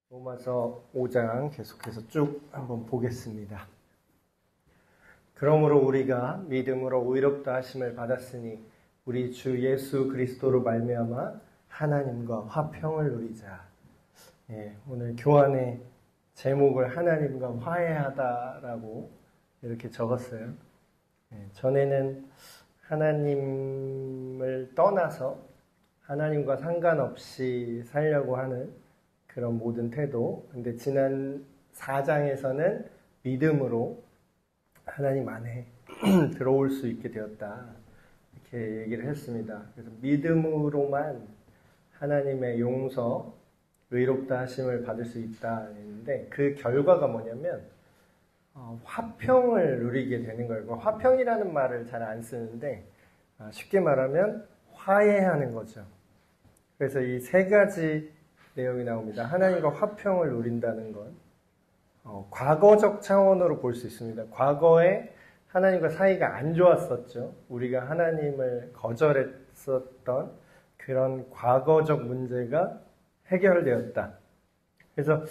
로마서 5장 계속해서 쭉 한번 보겠습니다. 그러므로 우리가 믿음으로 의롭다 하심을 받았으니 우리 주 예수 그리스도로 말미암아 하나님과 화평을 누리자. 오늘 교환의 제목을 하나님과 화해하다라고 이렇게 적었어요. 전에는 하나님을 떠나서 하나님과 상관없이 살려고 하는 그런 모든 태도. 근데 지난 4장에서는 믿음으로 하나님 안에 들어올 수 있게 되었다. 이렇게 얘기를 했습니다. 그래서 믿음으로만 하나님의 용서, 의롭다 하심을 받을 수 있다 했는데 그 결과가 뭐냐면 화평을 누리게 되는 거예요. 화평이라는 말을 잘 안 쓰는데 쉽게 말하면 화해하는 거죠. 그래서 이 세 가지 내용이 나옵니다. 하나님과 화평을 누린다는 건 과거적 차원으로 볼 수 있습니다. 과거에 하나님과 사이가 안 좋았었죠. 우리가 하나님을 거절했었던 그런 과거적 문제가 해결되었다. 그래서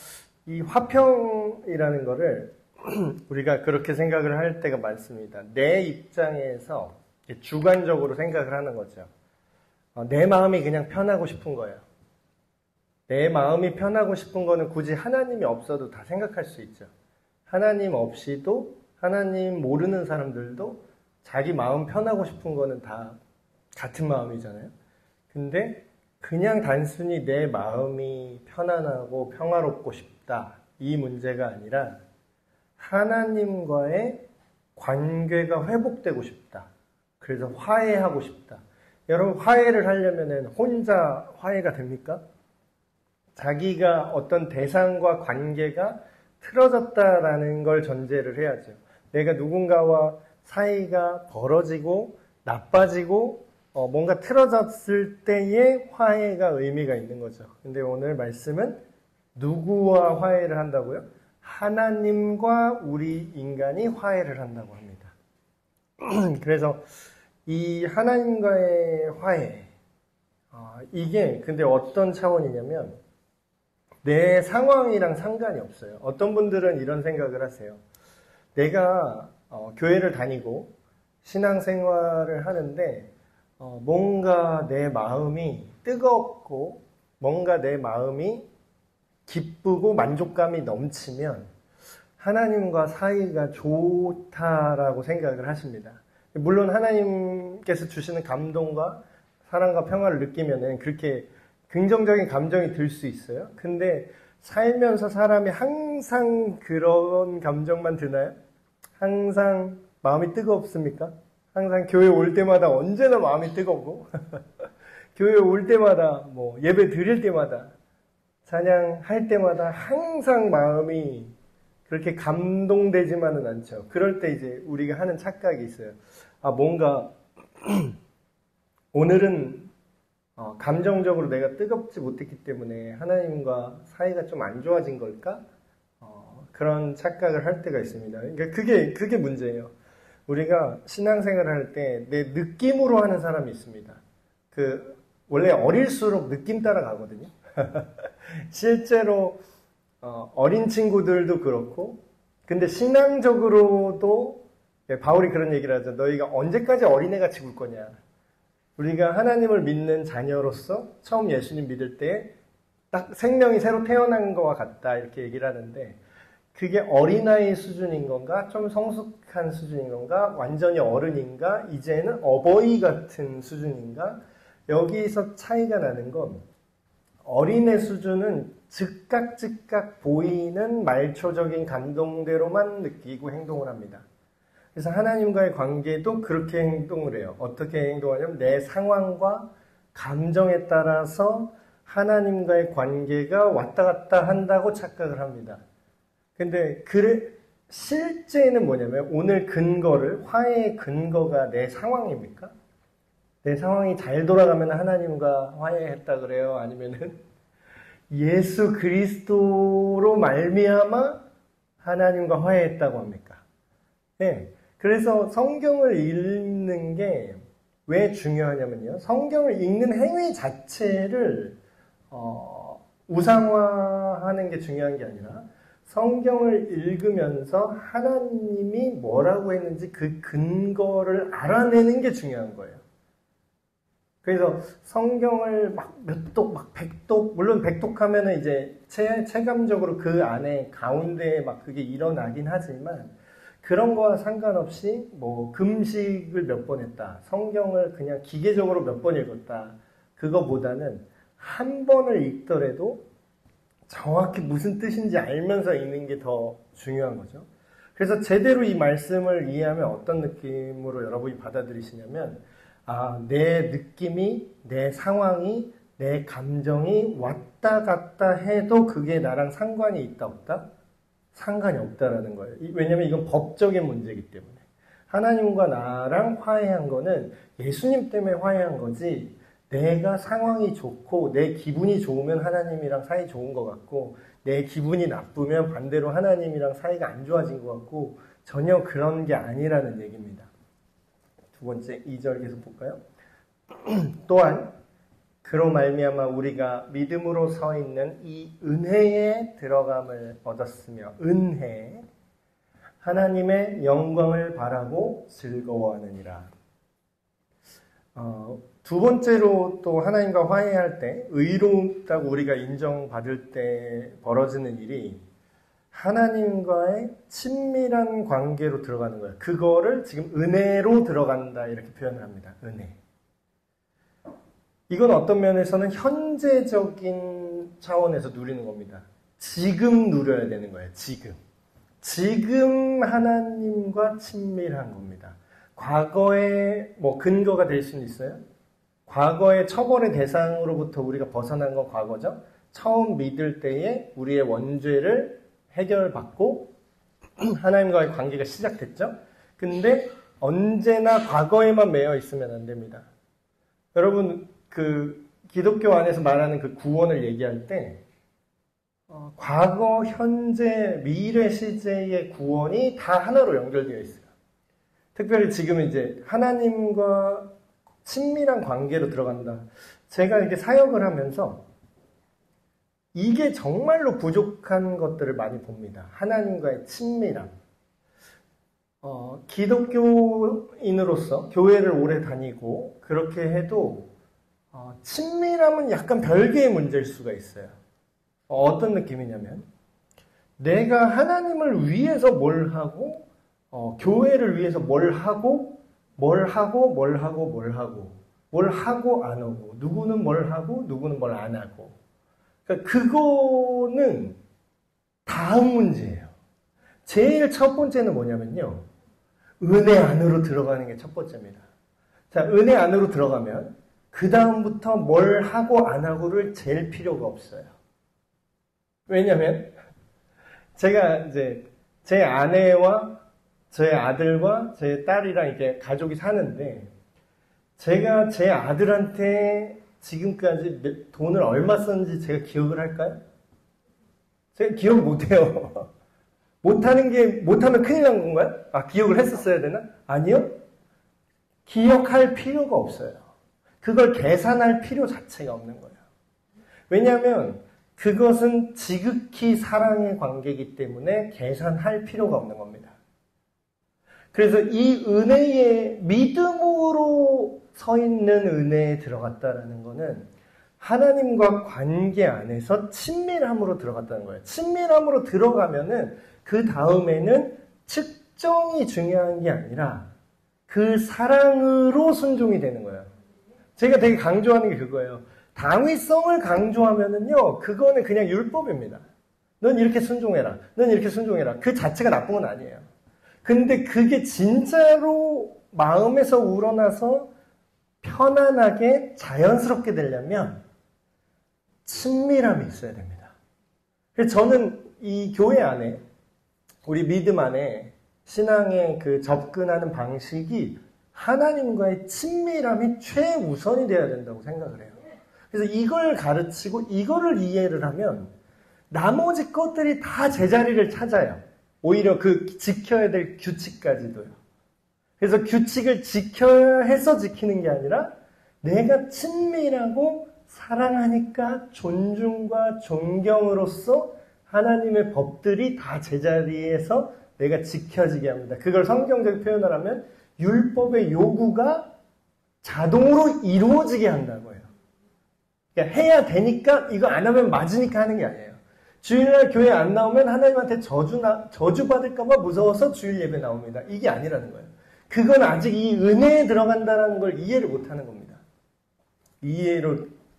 이 화평이라는 거를 우리가 그렇게 생각을 할 때가 많습니다. 내 입장에서 주관적으로 생각을 하는 거죠. 내 마음이 그냥 편하고 싶은 거예요. 내 마음이 편하고 싶은 거는 굳이 하나님이 없어도 다 생각할 수 있죠. 하나님 없이도 하나님 모르는 사람들도 자기 마음 편하고 싶은 거는 다 같은 마음이잖아요. 근데 그냥 단순히 내 마음이 편안하고 평화롭고 싶다. 이 문제가 아니라 하나님과의 관계가 회복되고 싶다. 그래서 화해하고 싶다. 여러분, 화해를 하려면 혼자 화해가 됩니까? 자기가 어떤 대상과 관계가 틀어졌다라는 걸 전제를 해야죠. 내가 누군가와 사이가 벌어지고 나빠지고 뭔가 틀어졌을 때의 화해가 의미가 있는 거죠. 근데 오늘 말씀은 누구와 화해를 한다고요? 하나님과 우리 인간이 화해를 한다고 합니다. 그래서 이 하나님과의 화해, 이게 근데 어떤 차원이냐면 내 상황이랑 상관이 없어요. 어떤 분들은 이런 생각을 하세요. 내가 교회를 다니고 신앙생활을 하는데 뭔가 내 마음이 뜨겁고 뭔가 내 마음이 기쁘고 만족감이 넘치면 하나님과 사이가 좋다라고 생각을 하십니다. 물론 하나님께서 주시는 감동과 사랑과 평화를 느끼면은 그렇게 긍정적인 감정이 들 수 있어요. 근데 살면서 사람이 항상 그런 감정만 드나요? 항상 마음이 뜨겁습니까? 항상 교회 올 때마다 언제나 마음이 뜨겁고 교회 올 때마다 예배 드릴 때마다 찬양할 때마다 항상 마음이 그렇게 감동되지만은 않죠. 그럴 때 이제 우리가 하는 착각이 있어요. 뭔가 오늘은 감정적으로 내가 뜨겁지 못했기 때문에 하나님과 사이가 좀 안 좋아진 걸까? 그런 착각을 할 때가 있습니다. 그러니까 그게 문제예요. 우리가 신앙생활을 할 때 내 느낌으로 하는 사람이 있습니다. 원래 어릴수록 느낌 따라가거든요. 실제로 어린 친구들도 그렇고, 근데 신앙적으로도 바울이 그런 얘기를 하죠. 너희가 언제까지 어린애같이 굴 거냐? 우리가 하나님을 믿는 자녀로서 처음 예수님 믿을 때 딱 생명이 새로 태어난 것과 같다 이렇게 얘기를 하는데 그게 어린아이 수준인 건가? 좀 성숙한 수준인 건가? 완전히 어른인가? 이제는 어버이 같은 수준인가? 여기서 차이가 나는 건 어린애 수준은 즉각 보이는 말초적인 감동대로만 느끼고 행동을 합니다. 그래서 하나님과의 관계도 그렇게 행동을 해요. 어떻게 행동하냐면 내 상황과 감정에 따라서 하나님과의 관계가 왔다 갔다 한다고 착각을 합니다. 근데 실제는 뭐냐면 오늘 화해의 근거가 내 상황입니까? 내 상황이 잘 돌아가면 하나님과 화해했다 그래요? 아니면은 예수 그리스도로 말미암아 하나님과 화해했다고 합니까? 네. 그래서 성경을 읽는 게 왜 중요하냐면요. 성경을 읽는 행위 자체를 우상화하는 게 중요한 게 아니라 성경을 읽으면서 하나님이 뭐라고 했는지 그 근거를 알아내는 게 중요한 거예요. 그래서 성경을 막 몇 독, 막 100독, 물론 100독 하면은 이제 체감적으로 그 안에 가운데에 막 그게 일어나긴 하지만 그런 거와 상관없이 뭐 금식을 몇 번 했다, 성경을 그냥 기계적으로 몇 번 읽었다, 그거보다는 한 번을 읽더라도 정확히 무슨 뜻인지 알면서 읽는 게 더 중요한 거죠. 그래서 제대로 이 말씀을 이해하면 어떤 느낌으로 여러분이 받아들이시냐면, 내 느낌이, 내 상황이, 내 감정이 왔다 갔다 해도 그게 나랑 상관이 있다 없다? 상관이 없다라는 거예요. 왜냐면 이건 법적인 문제이기 때문에. 하나님과 나랑 화해한 거는 예수님 때문에 화해한 거지, 내가 상황이 좋고 내 기분이 좋으면 하나님이랑 사이 좋은 것 같고 내 기분이 나쁘면 반대로 하나님이랑 사이가 안 좋아진 것 같고 전혀 그런 게 아니라는 얘기입니다. 두 번째 2절 계속 볼까요? 또한 그로 말미암아 우리가 믿음으로 서 있는 이 은혜에 들어감을 얻었으며, 은혜, 하나님의 영광을 바라고 즐거워하느니라. 두 번째로 또 하나님과 화해할 때, 의롭다고 우리가 인정받을 때 벌어지는 일이 하나님과의 친밀한 관계로 들어가는 거예요. 그거를 지금 은혜로 들어간다 이렇게 표현을 합니다. 은혜. 이건 어떤 면에서는 현재적인 차원에서 누리는 겁니다. 지금 누려야 되는 거예요. 지금 하나님과 친밀한 겁니다. 과거의 뭐 근거가 될 수는 있어요. 과거의 처벌의 대상으로부터 우리가 벗어난 건 과거죠. 처음 믿을 때에 우리의 원죄를 해결받고 하나님과의 관계가 시작됐죠. 근데 언제나 과거에만 매여 있으면 안 됩니다. 여러분, 그 기독교 안에서 말하는 그 구원을 얘기할 때 과거, 현재, 미래 시제의 구원이 다 하나로 연결되어 있어요. 특별히 지금 이제 하나님과 친밀한 관계로 들어간다. 제가 이렇게 사역을 하면서 이게 정말로 부족한 것들을 많이 봅니다. 하나님과의 친밀함. 기독교인으로서 교회를 오래 다니고 그렇게 해도 친밀함은 약간 별개의 문제일 수가 있어요. 어떤 느낌이냐면 내가 하나님을 위해서 뭘 하고 교회를 위해서 뭘 하고 뭘 하고 안 하고, 누구는 뭘 하고 누구는 뭘 안 하고, 그러니까 그거는 다음 문제예요. 제일 첫 번째는 뭐냐면요, 은혜 안으로 들어가는 게 첫 번째입니다. 자, 은혜 안으로 들어가면 그 다음부터 뭘 하고 안 하고를 잴 필요가 없어요. 왜냐면 제가 이제 제 아내와 제 아들과 제 딸이랑 이렇게 가족이 사는데, 제가 제 아들한테 지금까지 돈을 얼마 썼는지 제가 기억을 할까요? 제가 기억 못해요. 못하면 큰일 난 건가요? 기억을 했었어야 되나? 아니요. 기억할 필요가 없어요. 그걸 계산할 필요 자체가 없는 거예요. 왜냐하면 그것은 지극히 사랑의 관계이기 때문에 계산할 필요가 없는 겁니다. 그래서 이 은혜에, 믿음으로 서 있는 은혜에 들어갔다라는 거는 하나님과 관계 안에서 친밀함으로 들어갔다는 거예요. 친밀함으로 들어가면은 그 다음에는 측정이 중요한 게 아니라 그 사랑으로 순종이 되는 거예요. 제가 되게 강조하는 게 그거예요. 당위성을 강조하면은요, 그거는 그냥 율법입니다. 넌 이렇게 순종해라. 넌 이렇게 순종해라. 그 자체가 나쁜 건 아니에요. 근데 그게 진짜로 마음에서 우러나서 편안하게 자연스럽게 되려면 친밀함이 있어야 됩니다. 그래서 저는 이 교회 안에, 우리 믿음 안에 신앙의 그 접근하는 방식이 하나님과의 친밀함이 최우선이 되어야 된다고 생각을 해요. 그래서 이걸 가르치고 이거를 이해를 하면 나머지 것들이 다 제자리를 찾아요. 오히려 그 지켜야 될 규칙까지도요. 그래서 규칙을 지켜야 해서 지키는 게 아니라 내가 친밀하고 사랑하니까 존중과 존경으로서 하나님의 법들이 다 제자리에서 내가 지켜지게 합니다. 그걸 성경적으로 표현을 하면 율법의 요구가 자동으로 이루어지게 한다고요. 그러니까 해야 되니까 이거 안 하면 맞으니까 하는 게 아니에요. 주일날 교회 안 나오면 하나님한테 저주받을까봐 무서워서 주일 예배 나옵니다. 이게 아니라는 거예요. 그건 아직 이 은혜에 들어간다는 걸 이해를 못하는 겁니다.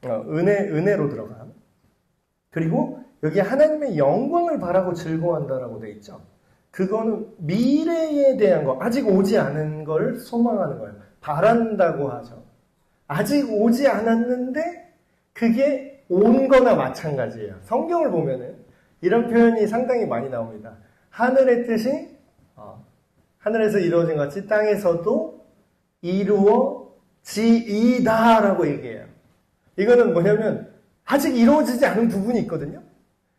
은혜로 들어감. 그리고 여기 하나님의 영광을 바라고 즐거워한다라고 되어 있죠. 그거는 미래에 대한 거, 아직 오지 않은 걸 소망하는 거예요. 바란다고 하죠. 아직 오지 않았는데 그게 온 거나 마찬가지예요. 성경을 보면은 이런 표현이 상당히 많이 나옵니다. 하늘의 뜻이 하늘에서 이루어진 것 같이 땅에서도 이루어지이다라고 얘기해요. 이거는 뭐냐면 아직 이루어지지 않은 부분이 있거든요.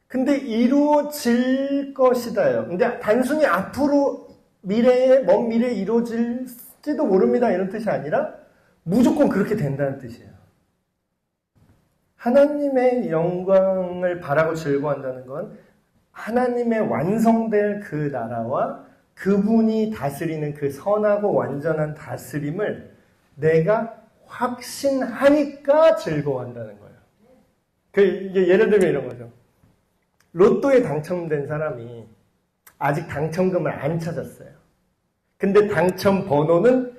근데 이루어질 것이다요. 근데 단순히 앞으로 먼 미래에 이루어질지도 모릅니다. 이런 뜻이 아니라 무조건 그렇게 된다는 뜻이에요. 하나님의 영광을 바라고 즐거워한다는 건 하나님의 완성될 그 나라와 그분이 다스리는 그 선하고 완전한 다스림을 내가 확신하니까 즐거워한다는 거예요. 이게 예를 들면 이런 거죠. 로또에 당첨된 사람이 아직 당첨금을 안 찾았어요. 근데 당첨 번호는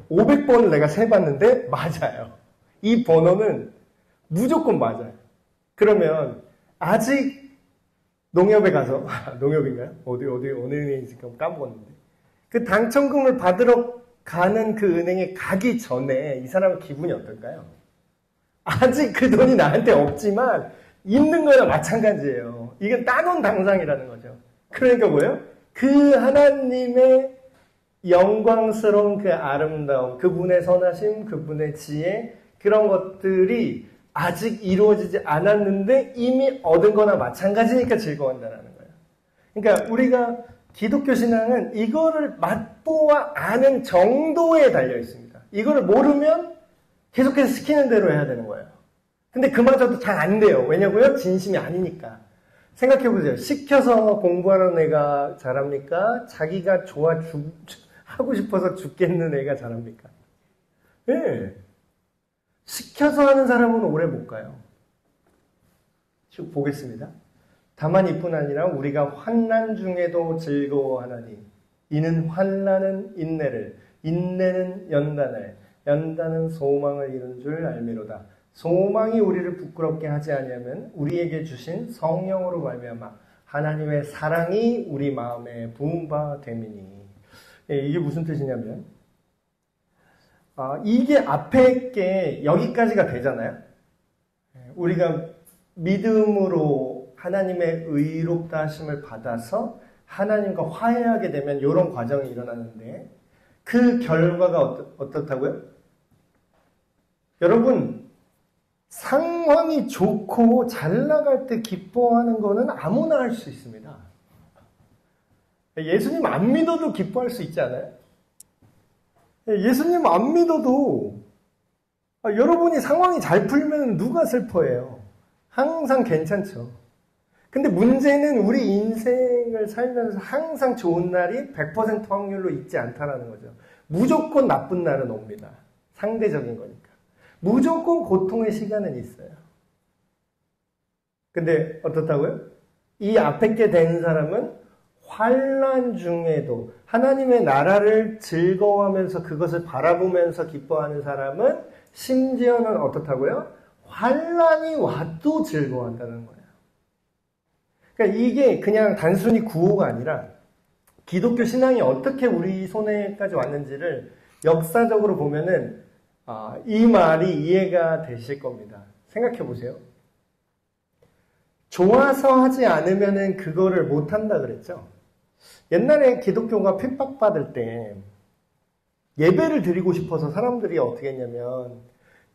500번을 내가 세봤는데 맞아요. 이 번호는 무조건 맞아요. 그러면 아직 농협에 가서 농협인가요? 어느 은행에 있을까 까먹었는데 그 당첨금을 받으러 가는 그 은행에 가기 전에 이 사람의 기분이 어떨까요? 아직 그 돈이 나한테 없지만 있는 거나 마찬가지예요. 이건 따놓은 당상이라는 거죠. 그러니까 뭐예요? 그 하나님의 영광스러운 그 아름다움, 그분의 선하심, 그분의 지혜, 그런 것들이 아직 이루어지지 않았는데 이미 얻은 거나 마찬가지니까 즐거워한다는 거예요. 그러니까 우리가 기독교 신앙은 이거를 맛보아 아는 정도에 달려 있습니다. 이거를 모르면 계속해서 시키는 대로 해야 되는 거예요. 근데 그마저도 잘 안 돼요. 왜냐고요? 진심이 아니니까. 생각해보세요. 시켜서 공부하는 애가 잘합니까? 자기가 하고 싶어서 죽겠는 애가 잘합니까? 네. 시켜서 하는 사람은 오래 못 가요. 쭉 보겠습니다. 다만 이뿐 아니라 우리가 환난 중에도 즐거워하나니 이는 환난은 인내를, 인내는 연단을, 연단은 소망을 이룬 줄 알미로다. 소망이 우리를 부끄럽게 하지 아니하면 우리에게 주신 성령으로 말미암아 하나님의 사랑이 우리 마음에 부은 바 됨이니. 이게 무슨 뜻이냐면 이게 앞에 게 여기까지가 되잖아요. 우리가 믿음으로 하나님의 의롭다 하심을 받아서 하나님과 화해하게 되면 이런 과정이 일어나는데 그 결과가 어떻다고요? 여러분, 상황이 좋고 잘 나갈 때 기뻐하는 거는 아무나 할 수 있습니다. 예수님 안 믿어도 기뻐할 수 있지 않아요? 예수님 안 믿어도 여러분이 상황이 잘 풀면 누가 슬퍼해요? 항상 괜찮죠. 근데 문제는 우리 인생을 살면서 항상 좋은 날이 100% 확률로 있지 않다라는 거죠. 무조건 나쁜 날은 옵니다. 상대적인 거니까. 무조건 고통의 시간은 있어요. 근데 어떻다고요? 이 앞에 게 된 사람은 환난 중에도 하나님의 나라를 즐거워하면서 그것을 바라보면서 기뻐하는 사람은 심지어는 어떻다고요? 환난이 와도 즐거워한다는 거예요. 그러니까 이게 그냥 단순히 구호가 아니라 기독교 신앙이 어떻게 우리 손에까지 왔는지를 역사적으로 보면은 이 말이 이해가 되실 겁니다. 생각해 보세요. 좋아서 하지 않으면은 그거를 못한다 그랬죠. 옛날에 기독교가 핍박받을 때 예배를 드리고 싶어서 사람들이 어떻게 했냐면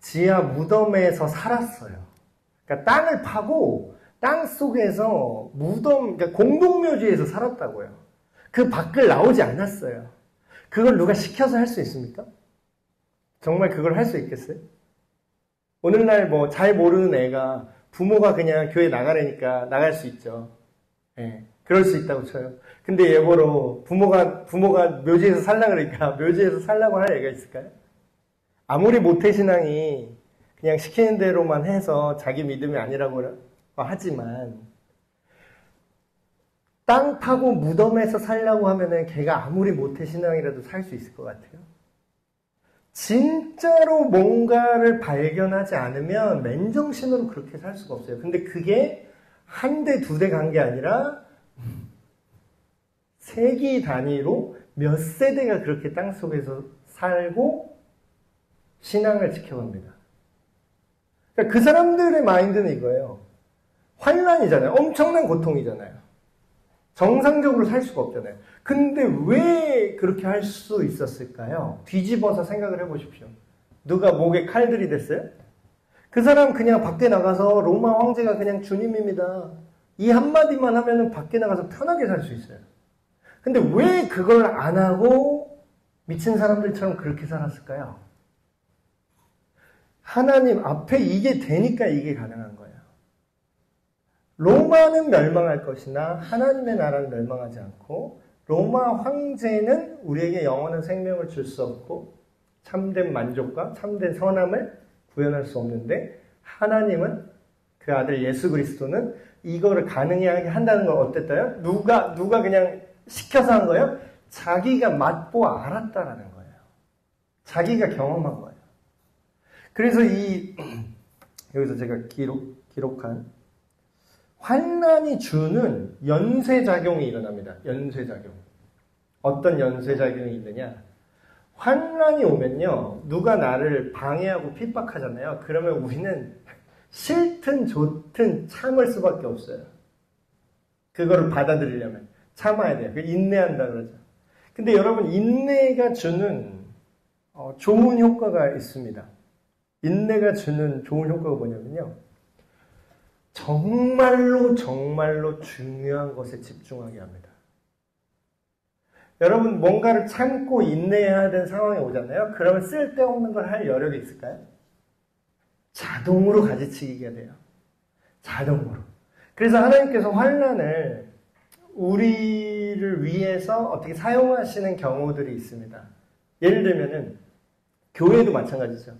지하 무덤에서 살았어요. 그러니까 땅을 파고 땅 속에서 무덤, 그러니까 공동묘지에서 살았다고요. 그 밖을 나오지 않았어요. 그걸 누가 시켜서 할 수 있습니까? 정말 그걸 할 수 있겠어요? 오늘날 뭐 잘 모르는 애가 부모가 그냥 교회 나가라니까 나갈 수 있죠. 예, 그럴 수 있다고 쳐요. 근데 예보로 부모가 묘지에서 살라 그러니까 묘지에서 살라고 할 애가 있을까요? 아무리 모태신앙이 그냥 시키는 대로만 해서 자기 믿음이 아니라고 하지만 땅 파고 무덤에서 살려고 하면은 걔가 아무리 모태신앙이라도 살 수 있을 것 같아요. 진짜로 뭔가를 발견하지 않으면 맨정신으로 그렇게 살 수가 없어요. 근데 그게 한 대, 두 대 간 게 아니라 세기 단위로 몇 세대가 그렇게 땅속에서 살고 신앙을 지켜갑니다. 그러니까 그 사람들의 마인드는 이거예요. 환난이잖아요. 엄청난 고통이잖아요. 정상적으로 살 수가 없잖아요. 근데 왜 그렇게 할 수 있었을까요? 뒤집어서 생각을 해보십시오. 누가 목에 칼들이 됐어요? 그 사람 그냥 밖에 나가서 로마 황제가 그냥 주님입니다. 이 한마디만 하면은 밖에 나가서 편하게 살 수 있어요. 근데 왜 그걸 안 하고 미친 사람들처럼 그렇게 살았을까요? 하나님 앞에 이게 되니까 이게 가능한 거예요. 로마는 멸망할 것이나 하나님의 나라는 멸망하지 않고 로마 황제는 우리에게 영원한 생명을 줄 수 없고 참된 만족과 참된 선함을 구현할 수 없는데 하나님은 그 아들 예수 그리스도는 이거를 가능하게 한다는 걸 어땠어요? 누가 그냥 시켜서 한 거예요? 자기가 맛보 알았다라는 거예요. 자기가 경험한 거예요. 그래서 여기서 제가 기록한 환난이 주는 연쇄작용이 일어납니다. 연쇄작용. 어떤 연쇄작용이 있느냐? 환난이 오면요, 누가 나를 방해하고 핍박하잖아요. 그러면 우리는 싫든 좋든 참을 수밖에 없어요. 그거를 받아들이려면 참아야 돼요. 인내한다 그러죠. 근데 여러분, 인내가 주는 좋은 효과가 있습니다. 인내가 주는 좋은 효과가 뭐냐면요, 정말로 중요한 것에 집중하게 합니다. 여러분, 뭔가를 참고 인내해야 되는 상황이 오잖아요. 그러면 쓸데없는 걸 할 여력이 있을까요? 자동으로 가지치기가 돼요. 자동으로. 그래서 하나님께서 환난을 우리를 위해서 어떻게 사용하시는 경우들이 있습니다. 예를 들면은 교회도 마찬가지죠.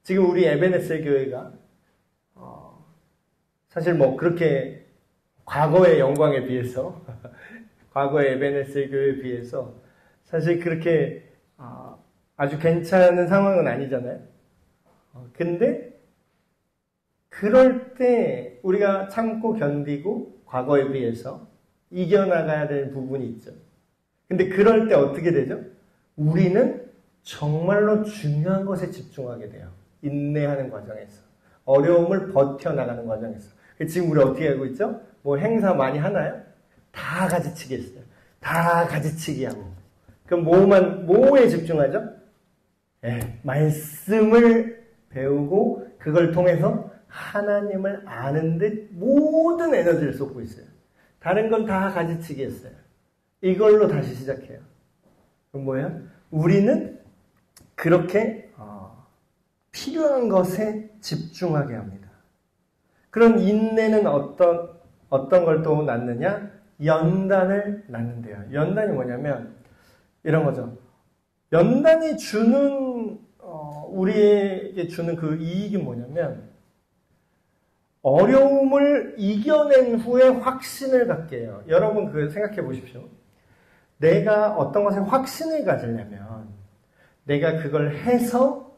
지금 우리 에베네셀 교회가 사실 뭐 그렇게 과거의 영광에 비해서 과거의 에베네셀 교회에 비해서 사실 그렇게 아주 괜찮은 상황은 아니잖아요. 근데 그럴 때 우리가 참고 견디고 과거에 비해서 이겨나가야 되는 부분이 있죠. 근데 그럴 때 어떻게 되죠? 우리는 정말로 중요한 것에 집중하게 돼요. 인내하는 과정에서. 어려움을 버텨나가는 과정에서. 지금 우리 어떻게 하고 있죠? 뭐 행사 많이 하나요? 다 가지치기 했어요. 다 가지치기 하고. 그럼 뭐에 집중하죠? 말씀을 배우고 그걸 통해서 하나님을 아는데 모든 에너지를 쏟고 있어요. 다른 건 다 가지치기 했어요. 이걸로 다시 시작해요. 그럼 뭐예요? 우리는 그렇게 필요한 것에 집중하게 합니다. 그런 인내는 어떤 걸 또 낳느냐? 연단을 낳는데요. 연단이 뭐냐면 이런 거죠. 연단이 우리에게 주는 그 이익이 뭐냐면 어려움을 이겨낸 후에 확신을 갖게 해요. 여러분 그 생각해 보십시오. 내가 어떤 것에 확신을 가지려면 내가 그걸 해서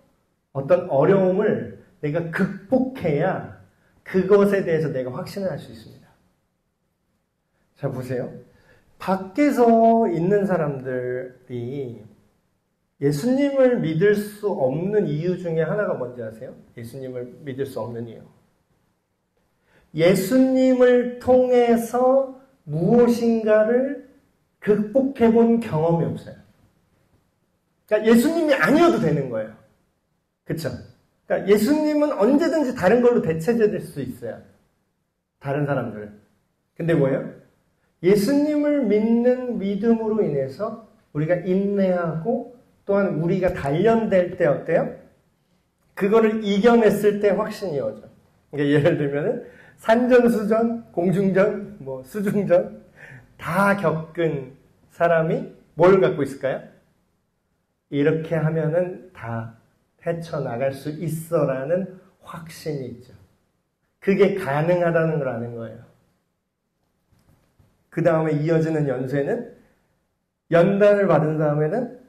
어떤 어려움을 내가 극복해야 그것에 대해서 내가 확신을 할 수 있습니다. 자, 보세요. 밖에서 있는 사람들이 예수님을 믿을 수 없는 이유 중에 하나가 뭔지 아세요? 예수님을 믿을 수 없는 이유. 예수님을 통해서 무엇인가를 극복해 본 경험이 없어요. 그러니까 예수님이 아니어도 되는 거예요. 그쵸? 그러니까 예수님은 언제든지 다른 걸로 대체될 수 있어요. 다른 사람들. 근데 뭐예요? 예수님을 믿는 믿음으로 인해서 우리가 인내하고 또한 우리가 단련될 때 어때요? 그거를 이겨냈을 때 확신이 오죠. 그러니까 예를 들면은 산전수전, 공중전, 뭐 수중전 다 겪은 사람이 뭘 갖고 있을까요? 이렇게 하면은 다 헤쳐나갈 수 있어라는 확신이 있죠. 그게 가능하다는 걸 아는 거예요. 그 다음에 이어지는 연쇄는 연단을 받은 다음에는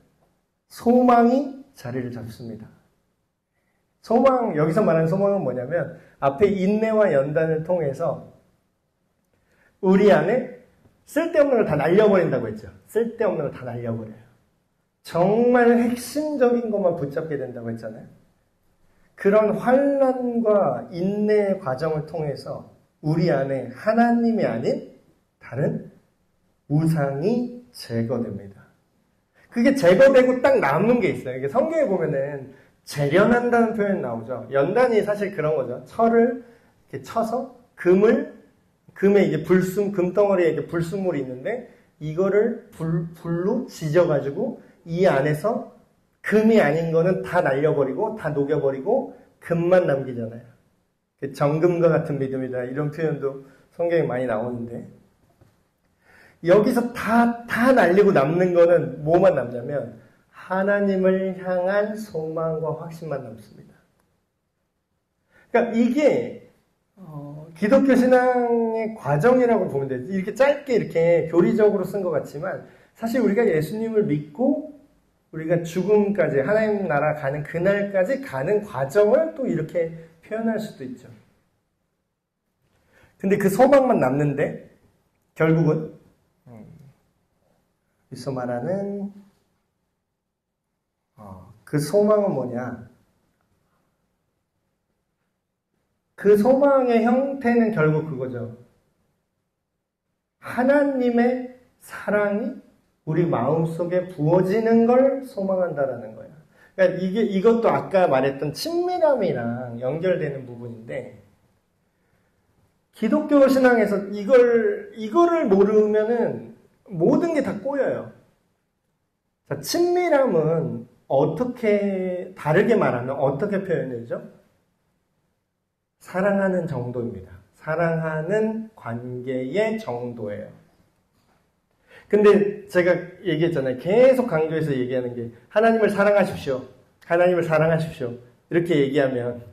소망이 자리를 잡습니다. 소망, 여기서 말하는 소망은 뭐냐면 앞에 인내와 연단을 통해서 우리 안에 쓸데없는 걸 다 날려버린다고 했죠. 쓸데없는 걸 다 날려버려요. 정말 핵심적인 것만 붙잡게 된다고 했잖아요. 그런 환난과 인내의 과정을 통해서 우리 안에 하나님이 아닌 다른 우상이 제거됩니다. 그게 제거되고 딱 남는 게 있어요. 이게 성경에 보면은 재련한다는 표현이 나오죠. 연단이 사실 그런 거죠. 철을 이렇게 쳐서 금에 이게 금덩어리에 이게 불순물이 있는데 이거를 불로 지져가지고 이 안에서 금이 아닌 거는 다 날려버리고 다 녹여버리고 금만 남기잖아요. 정금과 같은 믿음이다. 이런 표현도 성경에 많이 나오는데 여기서 다 날리고 남는 거는 뭐만 남냐면 하나님을 향한 소망과 확신만 남습니다. 그러니까 이게 기독교 신앙의 과정이라고 보면 돼요. 이렇게 짧게 이렇게 교리적으로 쓴 것 같지만 사실 우리가 예수님을 믿고 우리가 죽음까지 하나님 나라 가는 그날까지 가는 과정을 또 이렇게 표현할 수도 있죠. 근데 그 소망만 남는데 결국은 여기서 말하는 그 소망은 뭐냐? 그 소망의 형태는 결국 그거죠. 하나님의 사랑이 우리 마음속에 부어지는 걸 소망한다라는 거예요. 그러니까 이것도 아까 말했던 친밀함이랑 연결되는 부분인데 기독교 신앙에서 이거를 모르면은 모든 게 다 꼬여요. 자, 친밀함은 어떻게 다르게 말하면 어떻게 표현되죠? 사랑하는 정도입니다. 사랑하는 관계의 정도예요. 근데 제가 얘기했잖아요. 계속 강조해서 얘기하는 게 하나님을 사랑하십시오. 하나님을 사랑하십시오. 이렇게 얘기하면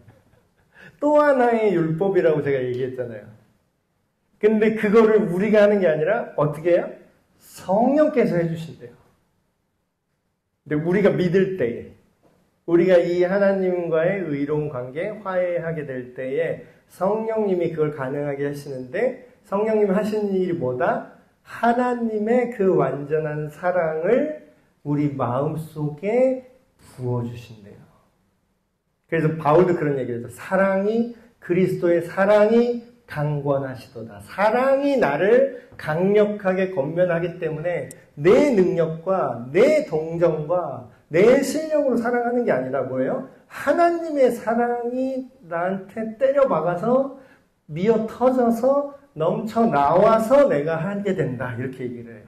또 하나의 율법이라고 제가 얘기했잖아요. 근데 그거를 우리가 하는 게 아니라 어떻게 해요? 성령께서 해주신대요. 근데 우리가 믿을 때에 우리가 이 하나님과의 의로운 관계, 화해하게 될 때에 성령님이 그걸 가능하게 하시는데 성령님이 하시는 일이 뭐다? 하나님의 그 완전한 사랑을 우리 마음속에 부어주신대요. 그래서 바울도 그런 얘기를 했죠. 그리스도의 사랑이 강권하시도다. 사랑이 나를 강력하게 권면하기 때문에 내 능력과 내 동정과 내 실력으로 사랑하는 게 아니라 뭐예요? 하나님의 사랑이 나한테 때려박아서 미어 터져서 넘쳐 나와서 내가 하게 된다. 이렇게 얘기를 해요.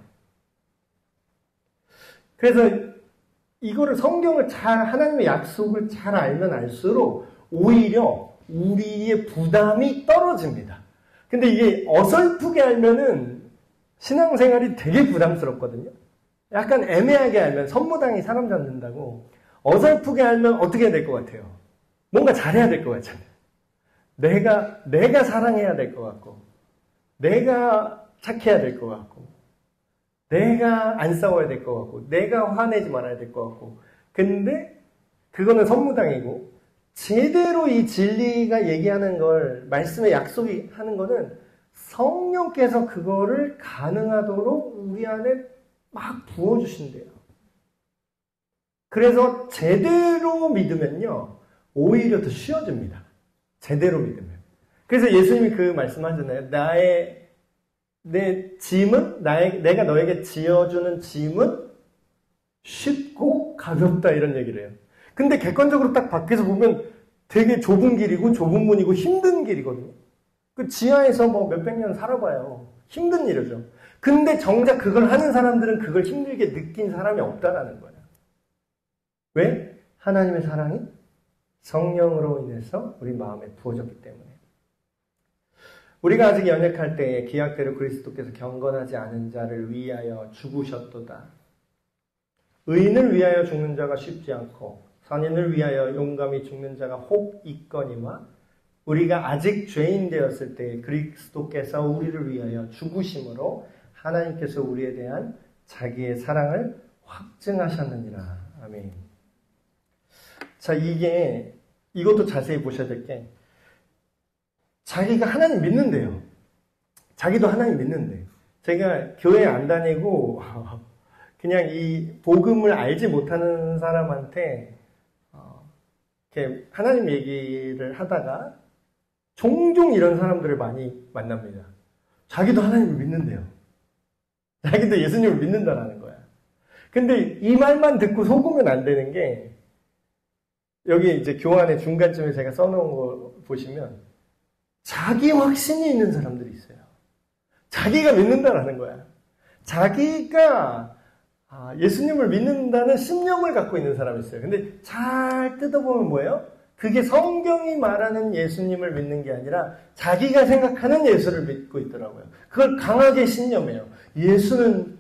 그래서 이거를 성경을 하나님의 약속을 잘 알면 알수록 오히려 우리의 부담이 떨어집니다. 근데 이게 어설프게 알면은 신앙생활이 되게 부담스럽거든요. 약간 애매하게 알면 선무당이 사람 잡는다고 어설프게 알면 어떻게 해야 될 것 같아요? 뭔가 잘해야 될 것 같잖아요. 내가 사랑해야 될 것 같고 내가 착해야 될 것 같고 내가 안 싸워야 될 것 같고 내가 화내지 말아야 될 것 같고 근데 그거는 선무당이고 제대로 이 진리가 얘기하는 걸 말씀의 약속이 하는 거는 성령께서 그거를 가능하도록 우리 안에 막 부어주신대요. 그래서 제대로 믿으면요 오히려 더 쉬워집니다. 제대로 믿으면. 그래서 예수님이 그 말씀하잖아요. 내 짐은 내가 너에게 지어주는 짐은 쉽고 가볍다 이런 얘기를 해요. 근데 객관적으로 딱 밖에서 보면 되게 좁은 길이고 좁은 문이고 힘든 길이거든요. 그 지하에서 뭐 몇백 년 살아봐요. 힘든 일이죠. 근데 정작 그걸 하는 사람들은 그걸 힘들게 느낀 사람이 없다라는 거예요. 왜? 하나님의 사랑이 성령으로 인해서 우리 마음에 부어졌기 때문에. 우리가 아직 연약할 때에 기약대로 그리스도께서 경건하지 않은 자를 위하여 죽으셨도다. 의인을 위하여 죽는 자가 쉽지 않고 선인을 위하여 용감히 죽는 자가 혹 있거니와 우리가 아직 죄인 되었을 때에 그리스도께서 우리를 위하여 죽으심으로 하나님께서 우리에 대한 자기의 사랑을 확증하셨느니라. 아멘. 자, 이것도 자세히 보셔야 될 게, 자기가 하나님 믿는데요. 자기도 하나님 믿는데. 제가 교회 안 다니고, 그냥 이 복음을 알지 못하는 사람한테, 이렇게 하나님 얘기를 하다가, 종종 이런 사람들을 많이 만납니다. 자기도 하나님을 믿는데요. 자기도 예수님을 믿는다라는 거야. 근데 이 말만 듣고 속으면 안 되는 게, 여기 이제 교환의 중간쯤에 제가 써놓은 거 보시면 자기 확신이 있는 사람들이 있어요. 자기가 믿는다라는 거야. 자기가 예수님을 믿는다는 신념을 갖고 있는 사람이 있어요. 근데 잘 뜯어보면 뭐예요? 그게 성경이 말하는 예수님을 믿는 게 아니라 자기가 생각하는 예수를 믿고 있더라고요. 그걸 강하게 신념해요. 예수는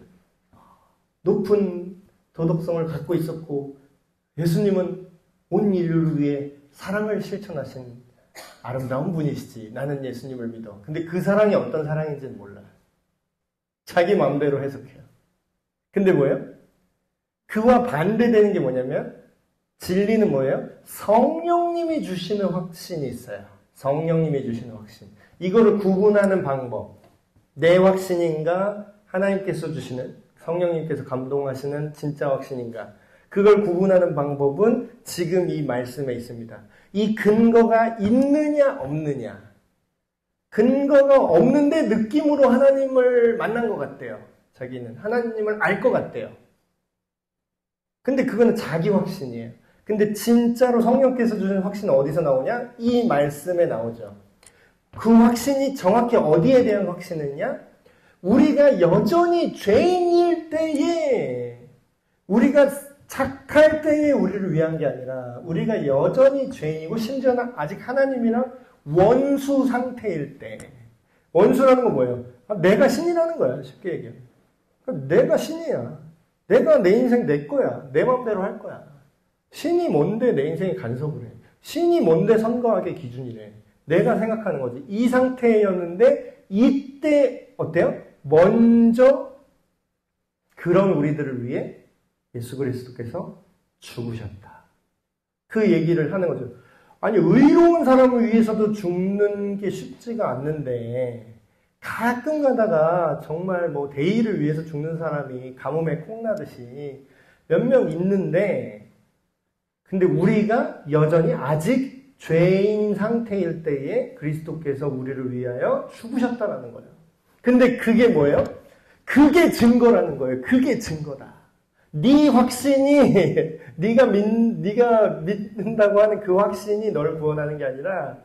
높은 도덕성을 갖고 있었고 예수님은 온 인류를 위해 사랑을 실천하신 아름다운 분이시지. 나는 예수님을 믿어. 근데 그 사랑이 어떤 사랑인지는 몰라요. 자기 마음대로 해석해요. 근데 뭐예요? 그와 반대되는 게 뭐냐면 진리는 뭐예요? 성령님이 주시는 확신이 있어요. 성령님이 주시는 확신. 이거를 구분하는 방법. 내 확신인가? 하나님께서 주시는, 성령님께서 감동하시는 진짜 확신인가? 그걸 구분하는 방법은 지금 이 말씀에 있습니다. 이 근거가 있느냐 없느냐. 근거가 없는데 느낌으로 하나님을 만난 것 같대요. 자기는 하나님을 알 것 같대요. 근데 그거는 자기 확신이에요. 근데 진짜로 성령께서 주신 확신은 어디서 나오냐? 이 말씀에 나오죠. 그 확신이 정확히 어디에 대한 확신이냐? 우리가 여전히 죄인일 때에, 우리가 착할 때에 우리를 위한 게 아니라 우리가 여전히 죄인이고 심지어는 아직 하나님이랑 원수 상태일 때. 원수라는 건 뭐예요? 내가 신이라는 거야. 쉽게 얘기하면. 내가 신이야. 내가 내 인생 내 거야. 내 마음대로 할 거야. 신이 뭔데 내 인생에 간섭을 해. 신이 뭔데 선거하게 기준이래. 내가 생각하는 거지. 이 상태였는데 이때 어때요? 먼저 그런 우리들을 위해 예수 그리스도께서 죽으셨다. 그 얘기를 하는 거죠. 아니, 의로운 사람을 위해서도 죽는 게 쉽지가 않는데 가끔 가다가 정말 뭐 대의를 위해서 죽는 사람이 가뭄에 콩나듯이 몇 명 있는데, 근데 우리가 여전히 아직 죄인 상태일 때에 그리스도께서 우리를 위하여 죽으셨다라는 거예요. 근데 그게 뭐예요? 그게 증거라는 거예요. 그게 증거다. 네 확신이, 네가 믿는다고 하는 그 확신이 너를 구원하는 게 아니라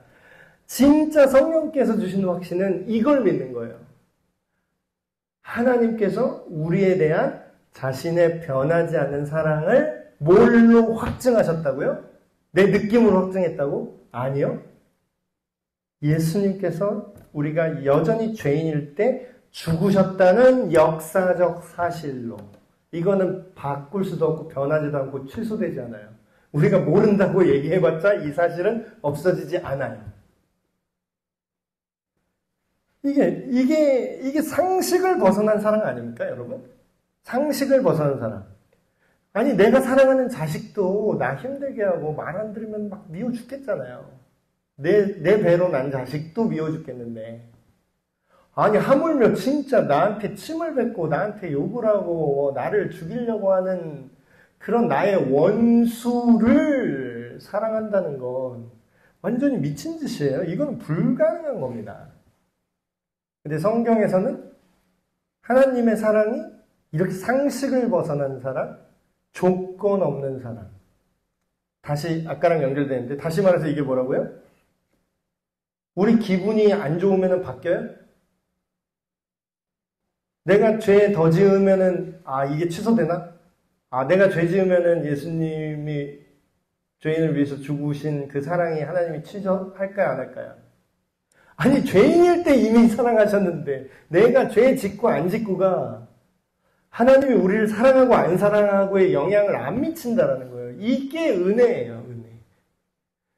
진짜 성령께서 주시는 확신은 이걸 믿는 거예요. 하나님께서 우리에 대한 자신의 변하지 않는 사랑을 뭘로 확증하셨다고요? 내 느낌으로 확증했다고? 아니요. 예수님께서 우리가 여전히 죄인일 때 죽으셨다는 역사적 사실로. 이거는 바꿀 수도 없고 변하지도 않고 취소되지 않아요. 우리가 모른다고 얘기해봤자 이 사실은 없어지지 않아요. 이게 상식을 벗어난 사랑 아닙니까, 여러분? 상식을 벗어난 사랑. 아니, 내가 사랑하는 자식도 나 힘들게 하고 말 안 들으면 막 미워 죽겠잖아요. 내 배로 난 자식도 미워 죽겠는데. 아니, 하물며 진짜 나한테 침을 뱉고 나한테 욕을 하고 나를 죽이려고 하는 그런 나의 원수를 사랑한다는 건 완전히 미친 짓이에요. 이건 불가능한 겁니다. 근데 성경에서는 하나님의 사랑이 이렇게 상식을 벗어난 사랑, 조건 없는 사랑. 다시 아까랑 연결되는데 다시 말해서 이게 뭐라고요? 우리 기분이 안 좋으면 바뀌어요? 내가 죄 더 지으면은, 이게 취소되나? 내가 죄 지으면은 예수님이 죄인을 위해서 죽으신 그 사랑이 하나님이 취소할까요, 안 할까요? 아니, 죄인일 때 이미 사랑하셨는데 내가 죄 짓고 안 짓고가 하나님이 우리를 사랑하고 안 사랑하고의 영향을 안 미친다라는 거예요. 이게 은혜예요, 은혜.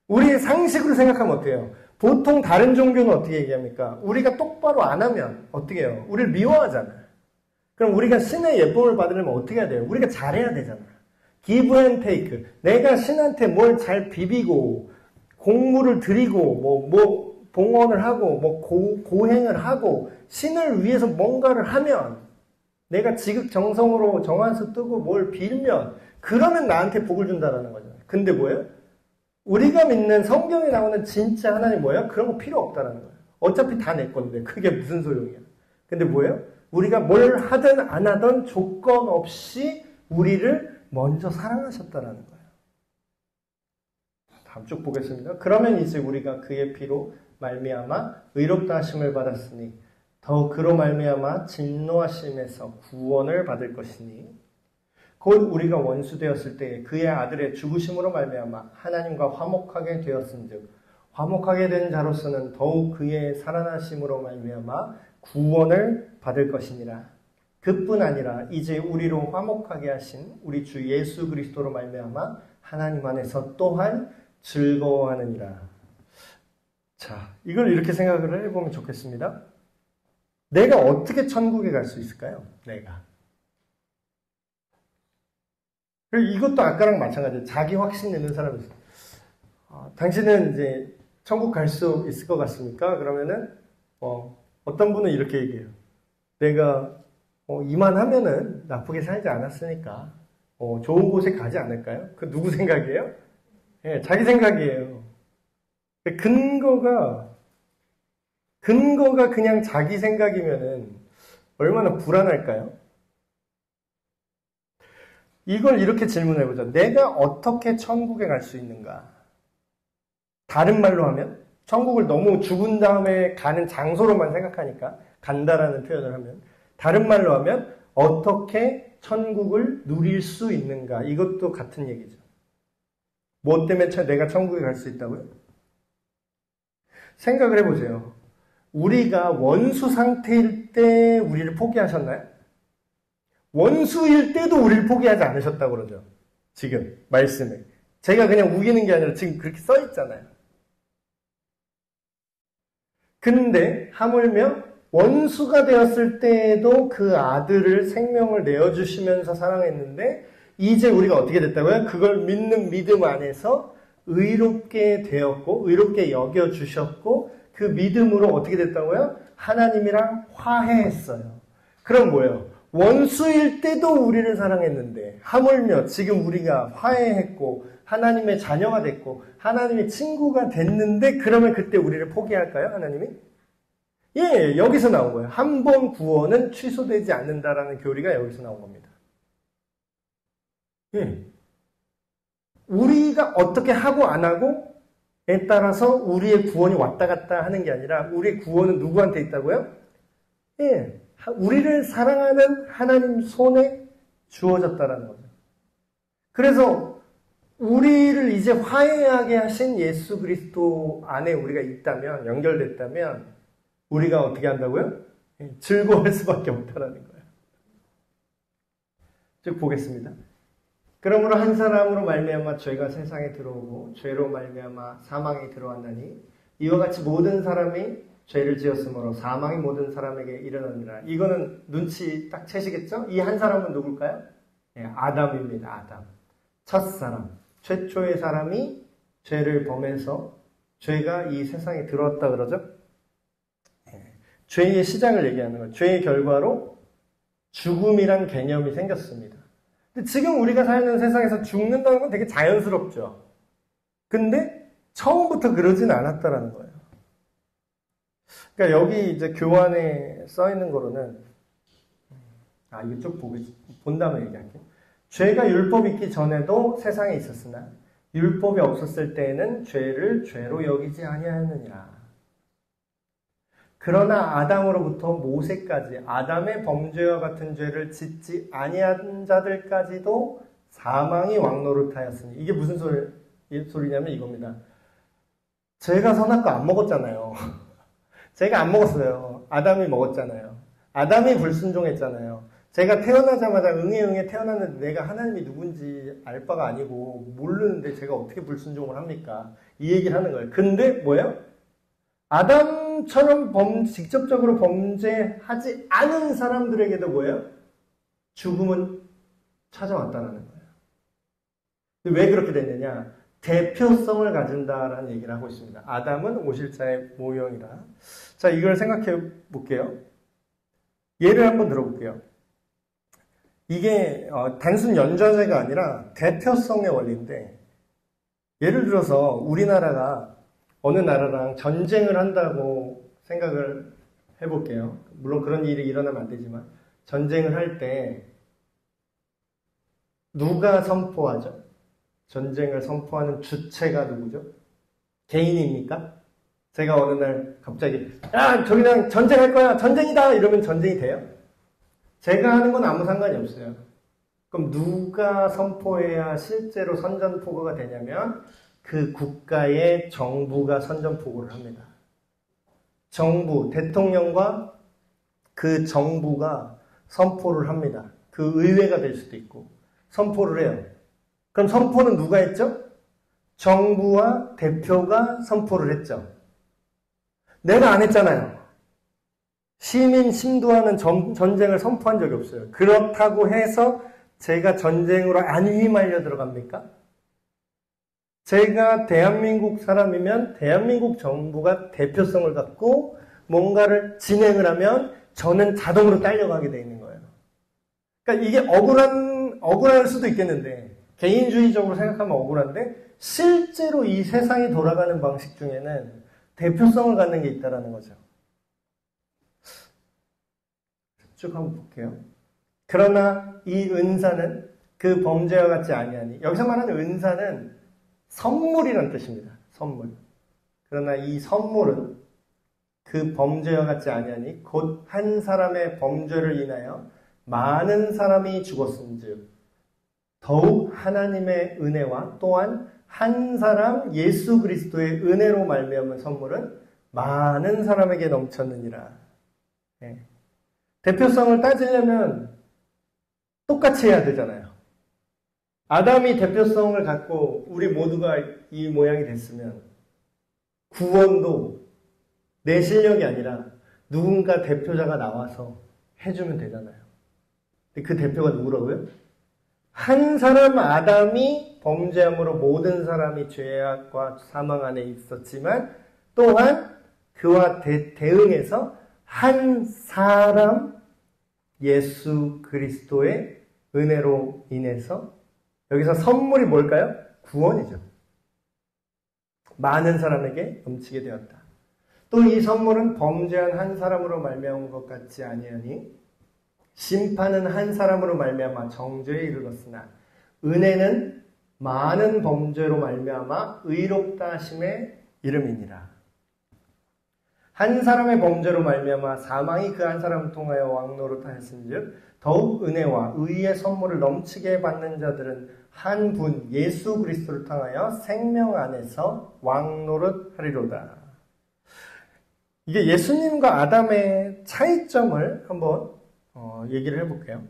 우리의 상식으로 생각하면 어때요? 보통 다른 종교는 어떻게 얘기합니까? 우리가 똑바로 안 하면 어떻게 해요? 우리를 미워하잖아요. 그럼 우리가 신의 예쁨을 받으려면 어떻게 해야 돼요? 우리가 잘해야 되잖아요. give and take. 내가 신한테 뭘 잘 비비고 공물을 드리고 봉헌을 하고 고행을 하고 신을 위해서 뭔가를 하면 내가 지극정성으로 정한수 뜨고 뭘 빌면 그러면 나한테 복을 준다라는 거잖아요. 근데 뭐예요? 우리가 믿는 성경에 나오는 진짜 하나님 뭐예요? 그런 거 필요 없다라는 거예요. 어차피 다 내 건데 그게 무슨 소용이야. 근데 뭐예요? 우리가 뭘 하든 안 하든 조건 없이 우리를 먼저 사랑하셨다라는 거예요. 다음 쭉 보겠습니다. 그러면 이제 우리가 그의 피로 말미암아 의롭다 하심을 받았으니 더 그로 말미암아 진노하심에서 구원을 받을 것이니 곧 우리가 원수 되었을 때 그의 아들의 죽으심으로 말미암아 하나님과 화목하게 되었은즉 화목하게 된 자로서는 더욱 그의 살아나심으로 말미암아 구원을 받을 것이니라. 그뿐 아니라 이제 우리로 화목하게 하신 우리 주 예수 그리스도로 말미암아 하나님 안에서 또한 즐거워하느니라. 자, 이걸 이렇게 생각을 해보면 좋겠습니다. 내가 어떻게 천국에 갈 수 있을까요? 내가. 그리고 이것도 아까랑 마찬가지예요. 자기 확신 있는 사람이 있어요. 당신은 이제 천국 갈 수 있을 것 같습니까? 그러면은 어떤 분은 이렇게 얘기해요. 내가 이만하면은 나쁘게 살지 않았으니까 좋은 곳에 가지 않을까요? 그 누구 생각이에요? 네, 자기 생각이에요. 근거가 그냥 자기 생각이면은 얼마나 불안할까요? 이걸 이렇게 질문해보죠. 내가 어떻게 천국에 갈 수 있는가? 다른 말로 하면 천국을 너무 죽은 다음에 가는 장소로만 생각하니까 간다라는 표현을 하면 다른 말로 하면 어떻게 천국을 누릴 수 있는가? 이것도 같은 얘기죠. 뭐 때문에 내가 천국에 갈 수 있다고요? 생각을 해보세요. 우리가 원수 상태일 때 우리를 포기하셨나요? 원수일 때도 우리를 포기하지 않으셨다고 그러죠. 지금 말씀에. 제가 그냥 우기는 게 아니라 지금 그렇게 써 있잖아요. 근데 하물며 원수가 되었을 때에도 그 아들을 생명을 내어주시면서 사랑했는데 이제 우리가 어떻게 됐다고요? 그걸 믿는 믿음 안에서 의롭게 되었고 의롭게 여겨주셨고 그 믿음으로 어떻게 됐다고요? 하나님이랑 화해했어요. 그럼 뭐예요? 원수일 때도 우리를 사랑했는데 하물며 지금 우리가 화해했고 하나님의 자녀가 됐고 하나님의 친구가 됐는데 그러면 그때 우리를 포기할까요? 하나님이? 예, 여기서 나온 거예요. 한 번 구원은 취소되지 않는다라는 교리가 여기서 나온 겁니다. 예. 우리가 어떻게 하고 안 하고에 따라서 우리의 구원이 왔다 갔다 하는 게 아니라 우리의 구원은 누구한테 있다고요? 예. 우리를 사랑하는 하나님 손에 주어졌다라는 거죠. 그래서 우리를 이제 화해하게 하신 예수 그리스도 안에 우리가 있다면, 연결됐다면 우리가 어떻게 한다고요? 즐거워할 수밖에 없다라는 거예요. 쭉 보겠습니다. 그러므로 한 사람으로 말미암아 죄가 세상에 들어오고 죄로 말미암아 사망이 들어왔나니 이와 같이 모든 사람이 죄를 지었으므로 사망이 모든 사람에게 이르느니라. 이거는 눈치 딱 채시겠죠? 이 한 사람은 누굴까요? 네, 아담입니다. 아담. 첫사람. 최초의 사람이 죄를 범해서 죄가 이 세상에 들어왔다 그러죠? 네, 죄의 시작을 얘기하는 거예요. 죄의 결과로 죽음이란 개념이 생겼습니다. 근데 지금 우리가 사는 세상에서 죽는다는 건 되게 자연스럽죠. 근데 처음부터 그러진 않았다라는 거예요. 그러니까 여기 이제 교환에 써 있는 거로는 이거 쭉 본 다음에 얘기할게요. 죄가 율법이 있기 전에도 세상에 있었으나 율법이 없었을 때에는 죄를 죄로 여기지 아니하였느니라. 그러나 아담으로부터 모세까지 아담의 범죄와 같은 죄를 짓지 아니한 자들까지도 사망이 왕노릇하였으니 이게 무슨 소리예요? 소리냐면 이겁니다. 제가 선악과 안 먹었잖아요. 제가 안 먹었어요. 아담이 먹었잖아요. 아담이 불순종했잖아요. 제가 태어나자마자 응애 태어났는데 내가 하나님이 누군지 알 바가 아니고 모르는데 제가 어떻게 불순종을 합니까? 이 얘기를 하는 거예요. 근데 뭐예요? 아담처럼 직접적으로 범죄하지 않은 사람들에게도 뭐예요? 죽음은 찾아왔다는 거예요. 왜 그렇게 됐느냐? 대표성을 가진다라는 얘기를 하고 있습니다. 아담은 오실자의 모형이다. 자, 이걸 생각해 볼게요. 예를 한번 들어볼게요. 이게 단순 연좌제가 아니라 대표성의 원리인데, 예를 들어서 우리나라가 어느 나라랑 전쟁을 한다고 생각을 해볼게요. 물론 그런 일이 일어나면 안 되지만 전쟁을 할 때 누가 선포하죠? 전쟁을 선포하는 주체가 누구죠? 개인입니까? 제가 어느 날 갑자기 야 저기랑 전쟁할 거야 전쟁이다 이러면 전쟁이 돼요? 제가 하는 건 아무 상관이 없어요. 그럼 누가 선포해야 실제로 선전포고가 되냐면 그 국가의 정부가 선전포고를 합니다. 정부, 대통령과 그 정부가 선포를 합니다. 그 의회가 될 수도 있고 선포를 해요. 그럼 선포는 누가 했죠? 정부와 대표가 선포를 했죠. 내가 안 했잖아요. 시민 심도하는 전쟁을 선포한 적이 없어요. 그렇다고 해서 제가 전쟁으로 안 휘말려 들어갑니까? 제가 대한민국 사람이면 대한민국 정부가 대표성을 갖고 뭔가를 진행을 하면 저는 자동으로 딸려가게 돼 있는 거예요. 그러니까 이게 억울할 수도 있겠는데 개인주의적으로 생각하면 억울한데 실제로 이 세상이 돌아가는 방식 중에는 대표성을 갖는 게 있다는 거죠. 쭉 한번 볼게요. 그러나 이 은사는 그 범죄와 같지 아니하니, 여기서 말하는 은사는 선물이라는 뜻입니다. 선물. 그러나 이 선물은 그 범죄와 같지 아니하니 곧 한 사람의 범죄를 인하여 많은 사람이 죽었은즉 더욱 하나님의 은혜와 또한 한 사람 예수 그리스도의 은혜로 말미암은 선물은 많은 사람에게 넘쳤느니라. 네. 대표성을 따지려면 똑같이 해야 되잖아요. 아담이 대표성을 갖고 우리 모두가 이 모양이 됐으면 구원도 내 실력이 아니라 누군가 대표자가 나와서 해주면 되잖아요. 근데 그 대표가 누구라고요? 한 사람 아담이 범죄함으로 모든 사람이 죄악과 사망 안에 있었지만 또한 그와 대응해서 한 사람 예수 그리스도의 은혜로 인해서 여기서 선물이 뭘까요? 구원이죠. 많은 사람에게 넘치게 되었다. 또 이 선물은 범죄한 한 사람으로 말미암은 것 같지 아니하니 심판은 한 사람으로 말미암아 정죄에 이르렀으나 은혜는 많은 범죄로 말미암아 의롭다 하심의 이름이니라. 한 사람의 범죄로 말미암아 사망이 그 한 사람을 통하여 왕노릇하였은즉 더욱 은혜와 의의 선물을 넘치게 받는 자들은 한 분 예수 그리스도를 통하여 생명 안에서 왕노릇하리로다. 이게 예수님과 아담의 차이점을 한번 얘기를 해볼게요.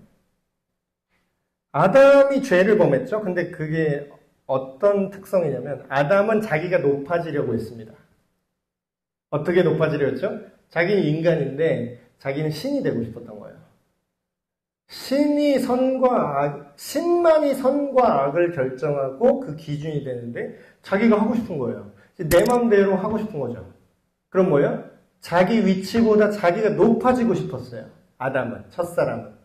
아담이 죄를 범했죠. 근데 그게 어떤 특성이냐면 아담은 자기가 높아지려고 했습니다. 어떻게 높아지려 했죠? 자기는 인간인데 자기는 신이 되고 싶었던 거예요. 신만이 선과 악을 결정하고 그 기준이 되는데 자기가 하고 싶은 거예요. 내 마음대로 하고 싶은 거죠. 그럼 뭐예요? 자기 위치보다 자기가 높아지고 싶었어요. 아담은, 첫사람은.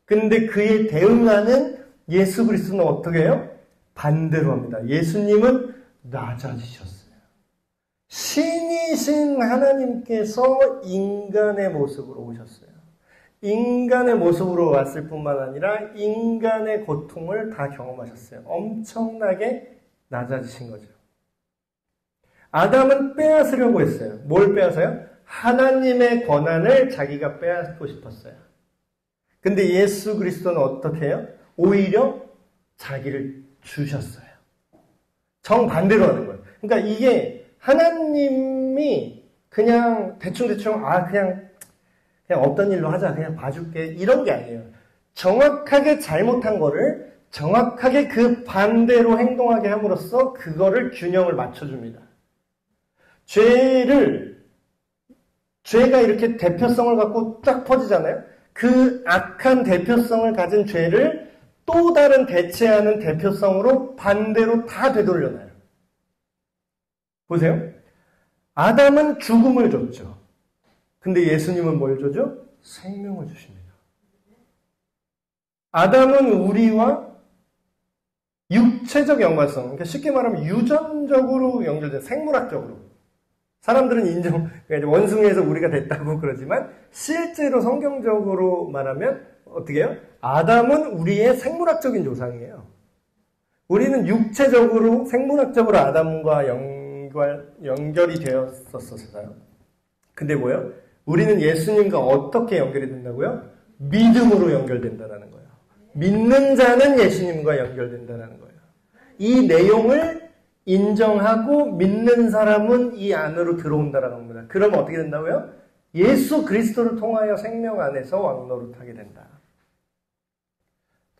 근데 그에 대응하는 예수 그리스도는 어떻게 해요? 반대로 합니다. 예수님은 낮아지셨어요. 신이신 하나님께서 인간의 모습으로 오셨어요. 인간의 모습으로 왔을 뿐만 아니라 인간의 고통을 다 경험하셨어요. 엄청나게 낮아지신 거죠. 아담은 빼앗으려고 했어요. 뭘 빼앗아요? 하나님의 권한을 자기가 빼앗고 싶었어요. 근데 예수 그리스도는 어떻게 해요? 오히려 자기를 주셨어요. 정반대로 하는 거예요. 그러니까 이게 하나님이 그냥 대충대충 그냥 없던 일로 하자, 그냥 봐줄게, 이런 게 아니에요. 정확하게 잘못한 거를 정확하게 그 반대로 행동하게 함으로써 그거를 균형을 맞춰줍니다. 죄가 이렇게 대표성을 갖고 쫙 퍼지잖아요. 그 악한 대표성을 가진 죄를 또 다른 대체하는 대표성으로 반대로 다 되돌려놔요. 보세요. 아담은 죽음을 줬죠. 근데 예수님은 뭘 주죠? 생명을 주십니다. 아담은 우리와 육체적 연관성, 그러니까 쉽게 말하면 유전적으로 연결된, 생물학적으로. 사람들은 원숭이에서 우리가 됐다고 그러지만 실제로 성경적으로 말하면 어떻게 해요? 아담은 우리의 생물학적인 조상이에요. 우리는 육체적으로, 생물학적으로 아담과 연결이 되었었어요. 근데 뭐예요? 우리는 예수님과 어떻게 연결이 된다고요? 믿음으로 연결된다는 거예요. 믿는 자는 예수님과 연결된다는 거예요. 이 내용을 인정하고 믿는 사람은 이 안으로 들어온다는 겁니다. 그러면 어떻게 된다고요? 예수 그리스도를 통하여 생명 안에서 왕노릇하게 된다.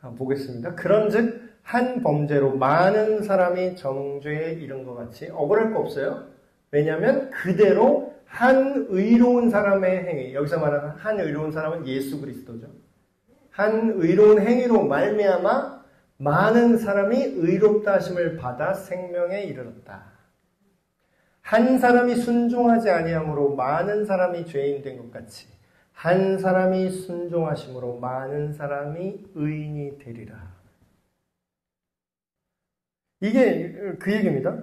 다음 보겠습니다. 그런즉 한 범죄로 많은 사람이 정죄에 이른 것 같이 억울할 거 없어요. 왜냐하면 그대로 한 의로운 사람의 행위, 여기서 말하는 한 의로운 사람은 예수 그리스도죠. 한 의로운 행위로 말미암아 많은 사람이 의롭다 하심을 받아 생명에 이르렀다. 한 사람이 순종하지 아니함으로 많은 사람이 죄인 된 것 같이 한 사람이 순종하심으로 많은 사람이 의인이 되리라. 이게 그 얘기입니다.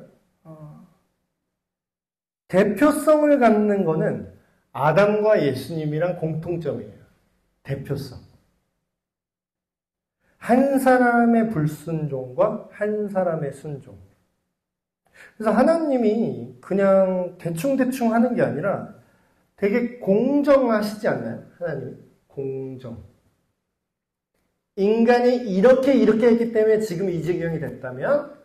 대표성을 갖는 거는 아담과 예수님이랑 공통점이에요. 대표성. 한 사람의 불순종과 한 사람의 순종. 그래서 하나님이 그냥 대충대충 하는 게 아니라 되게 공정하시지 않나요? 하나님이. 공정. 인간이 이렇게 했기 때문에 지금 이 지경이 됐다면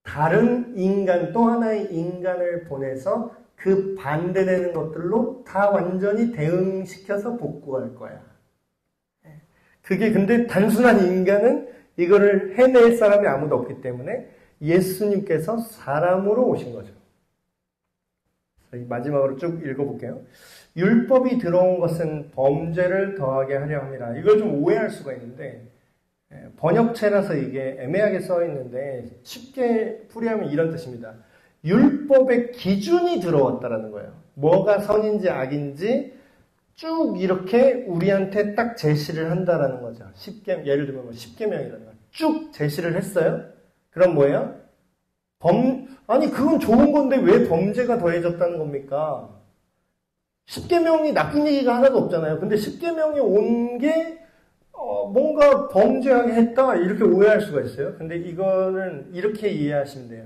다른 인간, 또 하나의 인간을 보내서 그 반대되는 것들로 다 완전히 대응시켜서 복구할 거야. 그게 근데 단순한 인간은 이거를 해낼 사람이 아무도 없기 때문에 예수님께서 사람으로 오신 거죠. 마지막으로 쭉 읽어볼게요. 율법이 들어온 것은 범죄를 더하게 하려 함이라. 이걸 좀 오해할 수가 있는데 번역체라서 이게 애매하게 써 있는데 쉽게 풀이하면 이런 뜻입니다. 율법의 기준이 들어왔다라는 거예요. 뭐가 선인지 악인지 쭉 이렇게 우리한테 딱 제시를 한다라는 거죠. 예를 들면 10계명이라는 거. 쭉 제시를 했어요. 그럼 뭐예요? 아니 그건 좋은 건데 왜 범죄가 더해졌다는 겁니까? 10계명이 나쁜 얘기가 하나도 없잖아요. 근데 10계명이 온 게 뭔가 범죄하게 했다 이렇게 오해할 수가 있어요. 근데 이거는 이렇게 이해하시면 돼요.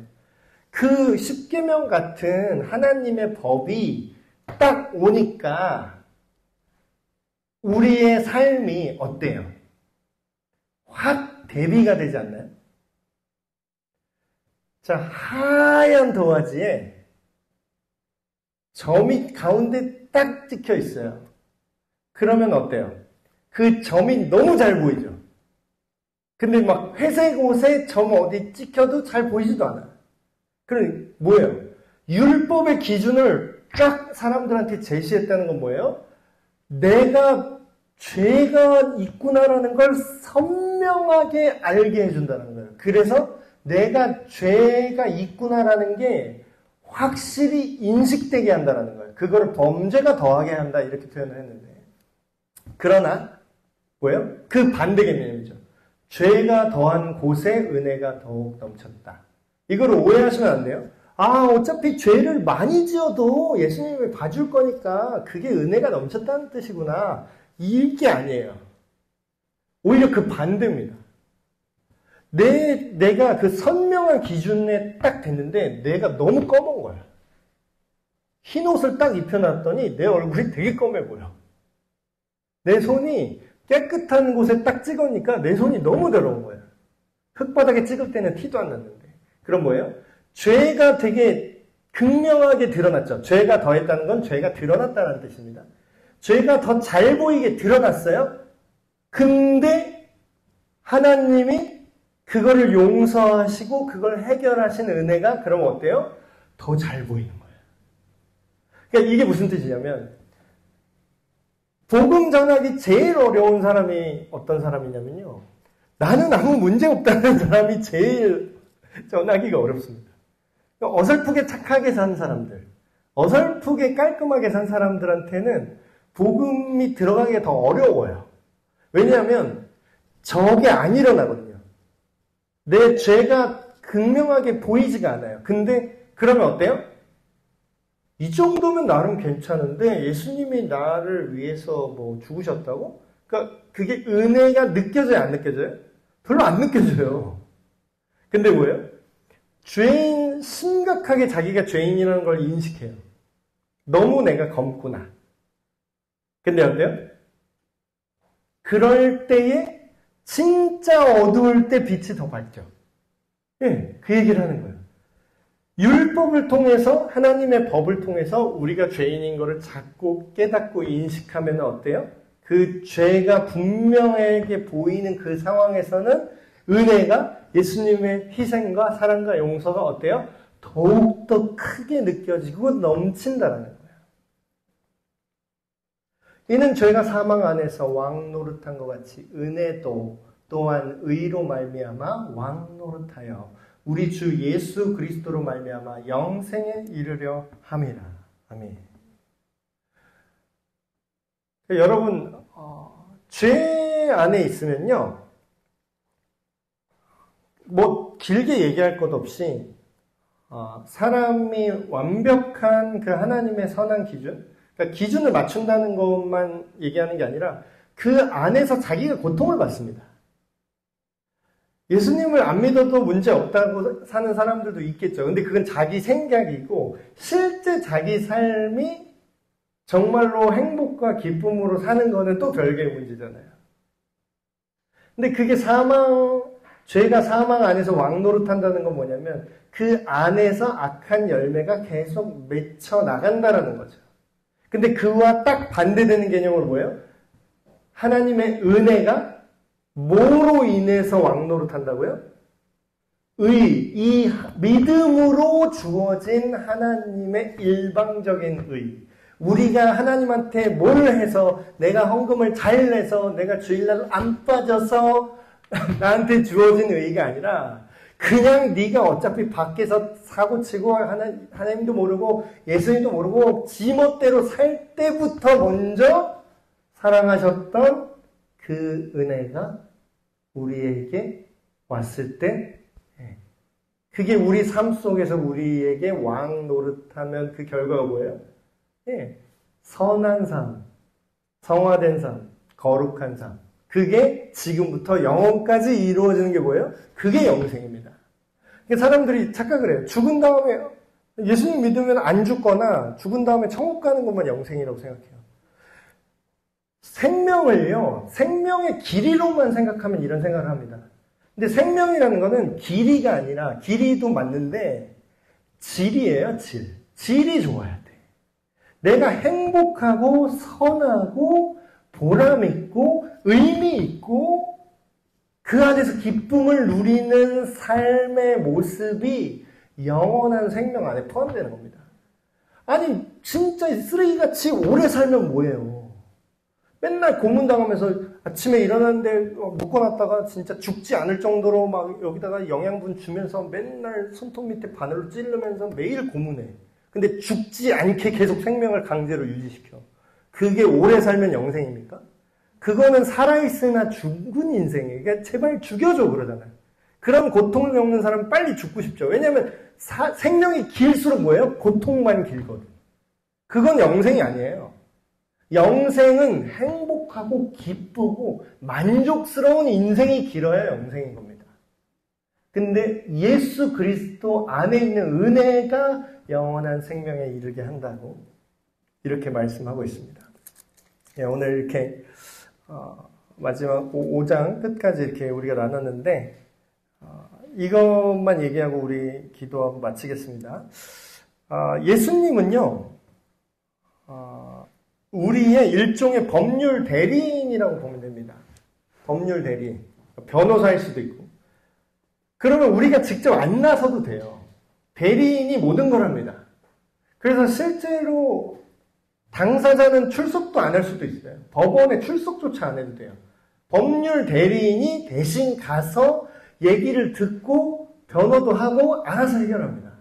그 10계명 같은 하나님의 법이 딱 오니까 우리의 삶이 어때요? 확 대비가 되지 않나요? 자, 하얀 도화지에 점이 가운데 딱 찍혀 있어요. 그러면 어때요? 그 점이 너무 잘 보이죠? 근데 막 회색 옷에 점 어디 찍혀도 잘 보이지도 않아요. 그럼 뭐예요? 율법의 기준을 쫙 사람들한테 제시했다는 건 뭐예요? 내가 죄가 있구나라는 걸 선명하게 알게 해준다는 거예요. 그래서 내가 죄가 있구나라는 게 확실히 인식되게 한다는 거예요. 그거를 범죄가 더하게 한다 이렇게 표현을 했는데 그러나 뭐예요? 그 반대 개념이죠. 죄가 더한 곳에 은혜가 더욱 넘쳤다. 이걸 오해하시면 안 돼요. 어차피 죄를 많이 지어도 예수님이 봐줄 거니까 그게 은혜가 넘쳤다는 뜻이구나. 이게 아니에요. 오히려 그 반대입니다. 내가 그 선명한 기준에 딱 됐는데 내가 너무 검은 거야. 흰 옷을 딱 입혀놨더니 내 얼굴이 되게 검해 보여. 내 손이 깨끗한 곳에 딱 찍으니까 내 손이 너무 더러운 거야. 흙바닥에 찍을 때는 티도 안 났는데. 그럼 뭐예요? 죄가 되게 극명하게 드러났죠. 죄가 더했다는 건 죄가 드러났다는 뜻입니다. 죄가 더 잘 보이게 드러났어요. 근데 하나님이 그거를 용서하시고 그걸 해결하신 은혜가 그럼 어때요? 더 잘 보이는 거예요. 그러니까 이게 무슨 뜻이냐면 복음 전하기 제일 어려운 사람이 어떤 사람이냐면요. 나는 아무 문제 없다는 사람이 제일 전하기가 어렵습니다. 그러니까 어설프게 착하게 산 사람들, 어설프게 깔끔하게 산 사람들한테는 복음이 들어가기가 더 어려워요. 왜냐하면 저게 안 일어나거든요. 내 죄가 극명하게 보이지가 않아요. 근데 그러면 어때요? 이 정도면 나름 괜찮은데 예수님이 나를 위해서 뭐 죽으셨다고? 그러니까 그게 은혜가 느껴져요, 안 느껴져요? 별로 안 느껴져요. 근데 뭐예요? 죄인, 심각하게 자기가 죄인이라는 걸 인식해요. 너무 내가 검구나. 근데 어때요? 그럴 때에 진짜 어두울 때 빛이 더 밝죠. 예, 그 얘기를 하는 거예요. 율법을 통해서, 하나님의 법을 통해서 우리가 죄인인 것을 자꾸 깨닫고 인식하면 어때요? 그 죄가 분명하게 보이는 그 상황에서는 은혜가 예수님의 희생과 사랑과 용서가 어때요? 더욱더 크게 느껴지고 넘친다라는 거예요. 이는 저희가 사망 안에서 왕 노릇한 것 같이 은혜도 또한 의로 말미암아 왕 노릇하여 우리 주 예수 그리스도로 말미암아 영생에 이르려 함이라. 아멘. 여러분 죄 안에 있으면요, 뭐 길게 얘기할 것 없이 사람이 완벽한 그 하나님의 선한 기준, 그러니까 기준을 맞춘다는 것만 얘기하는 게 아니라 그 안에서 자기가 고통을 받습니다. 예수님을 안 믿어도 문제 없다고 사는 사람들도 있겠죠. 근데 그건 자기 생각이고 실제 자기 삶이 정말로 행복과 기쁨으로 사는 거는 또 별개의 문제잖아요. 근데 그게 죄가 사망 안에서 왕노릇한다는 건 뭐냐면 그 안에서 악한 열매가 계속 맺혀 나간다라는 거죠. 근데 그와 딱 반대되는 개념으로 뭐예요? 하나님의 은혜가 뭐로 인해서 왕노릇한다고요? 이 믿음으로 주어진 하나님의 일방적인 의. 우리가 하나님한테 뭘 해서, 내가 헌금을 잘 내서, 내가 주일날 안 빠져서 나한테 주어진 의가 아니라 그냥 네가 어차피 밖에서 사고치고 하나님도 모르고 예수님도 모르고 지멋대로 살 때부터 먼저 사랑하셨던 그 은혜가 우리에게 왔을 때, 그게 우리 삶 속에서 우리에게 왕 노릇하면 그 결과가 뭐예요? 선한 삶, 성화된 삶, 거룩한 삶. 그게 지금부터 영원까지 이루어지는 게 뭐예요? 그게 영생입니다. 사람들이 착각을 해요. 죽은 다음에, 예수님 믿으면 안 죽거나 죽은 다음에 천국 가는 것만 영생이라고 생각해요. 생명의 길이로만 생각하면 이런 생각을 합니다. 근데 생명이라는 거는 길이가 아니라, 길이도 맞는데 질이에요, 질. 질이 좋아야 돼. 내가 행복하고 선하고 보람있고 의미있고 그 안에서 기쁨을 누리는 삶의 모습이 영원한 생명 안에 포함되는 겁니다. 아니 진짜 쓰레기같이 오래 살면 뭐예요? 맨날 고문당하면서 아침에 일어났는데 묶어놨다가 진짜 죽지 않을 정도로 막 여기다가 영양분 주면서 맨날 손톱 밑에 바늘로 찌르면서 매일 고문해. 근데 죽지 않게 계속 생명을 강제로 유지시켜. 그게 오래 살면 영생입니까? 그거는 살아있으나 죽은 인생이에요. 그러니까 제발 죽여줘 그러잖아요. 그런 고통을 겪는 사람은 빨리 죽고 싶죠. 왜냐하면 생명이 길수록 뭐예요? 고통만 길거든. 그건 영생이 아니에요. 영생은 행복하고 기쁘고 만족스러운 인생이 길어야 영생인 겁니다. 근데 예수 그리스도 안에 있는 은혜가 영원한 생명에 이르게 한다고 이렇게 말씀하고 있습니다. 오늘 이렇게 마지막 5장 끝까지 이렇게 우리가 나눴는데 이것만 얘기하고 우리 기도하고 마치겠습니다. 예수님은요, 우리의 일종의 법률 대리인이라고 보면 됩니다. 법률 대리인. 변호사일 수도 있고. 그러면 우리가 직접 안 나서도 돼요. 대리인이 모든 걸 합니다. 그래서 실제로 당사자는 출석도 안 할 수도 있어요. 법원에 출석조차 안 해도 돼요. 법률 대리인이 대신 가서 얘기를 듣고 변호도 하고 알아서 해결합니다.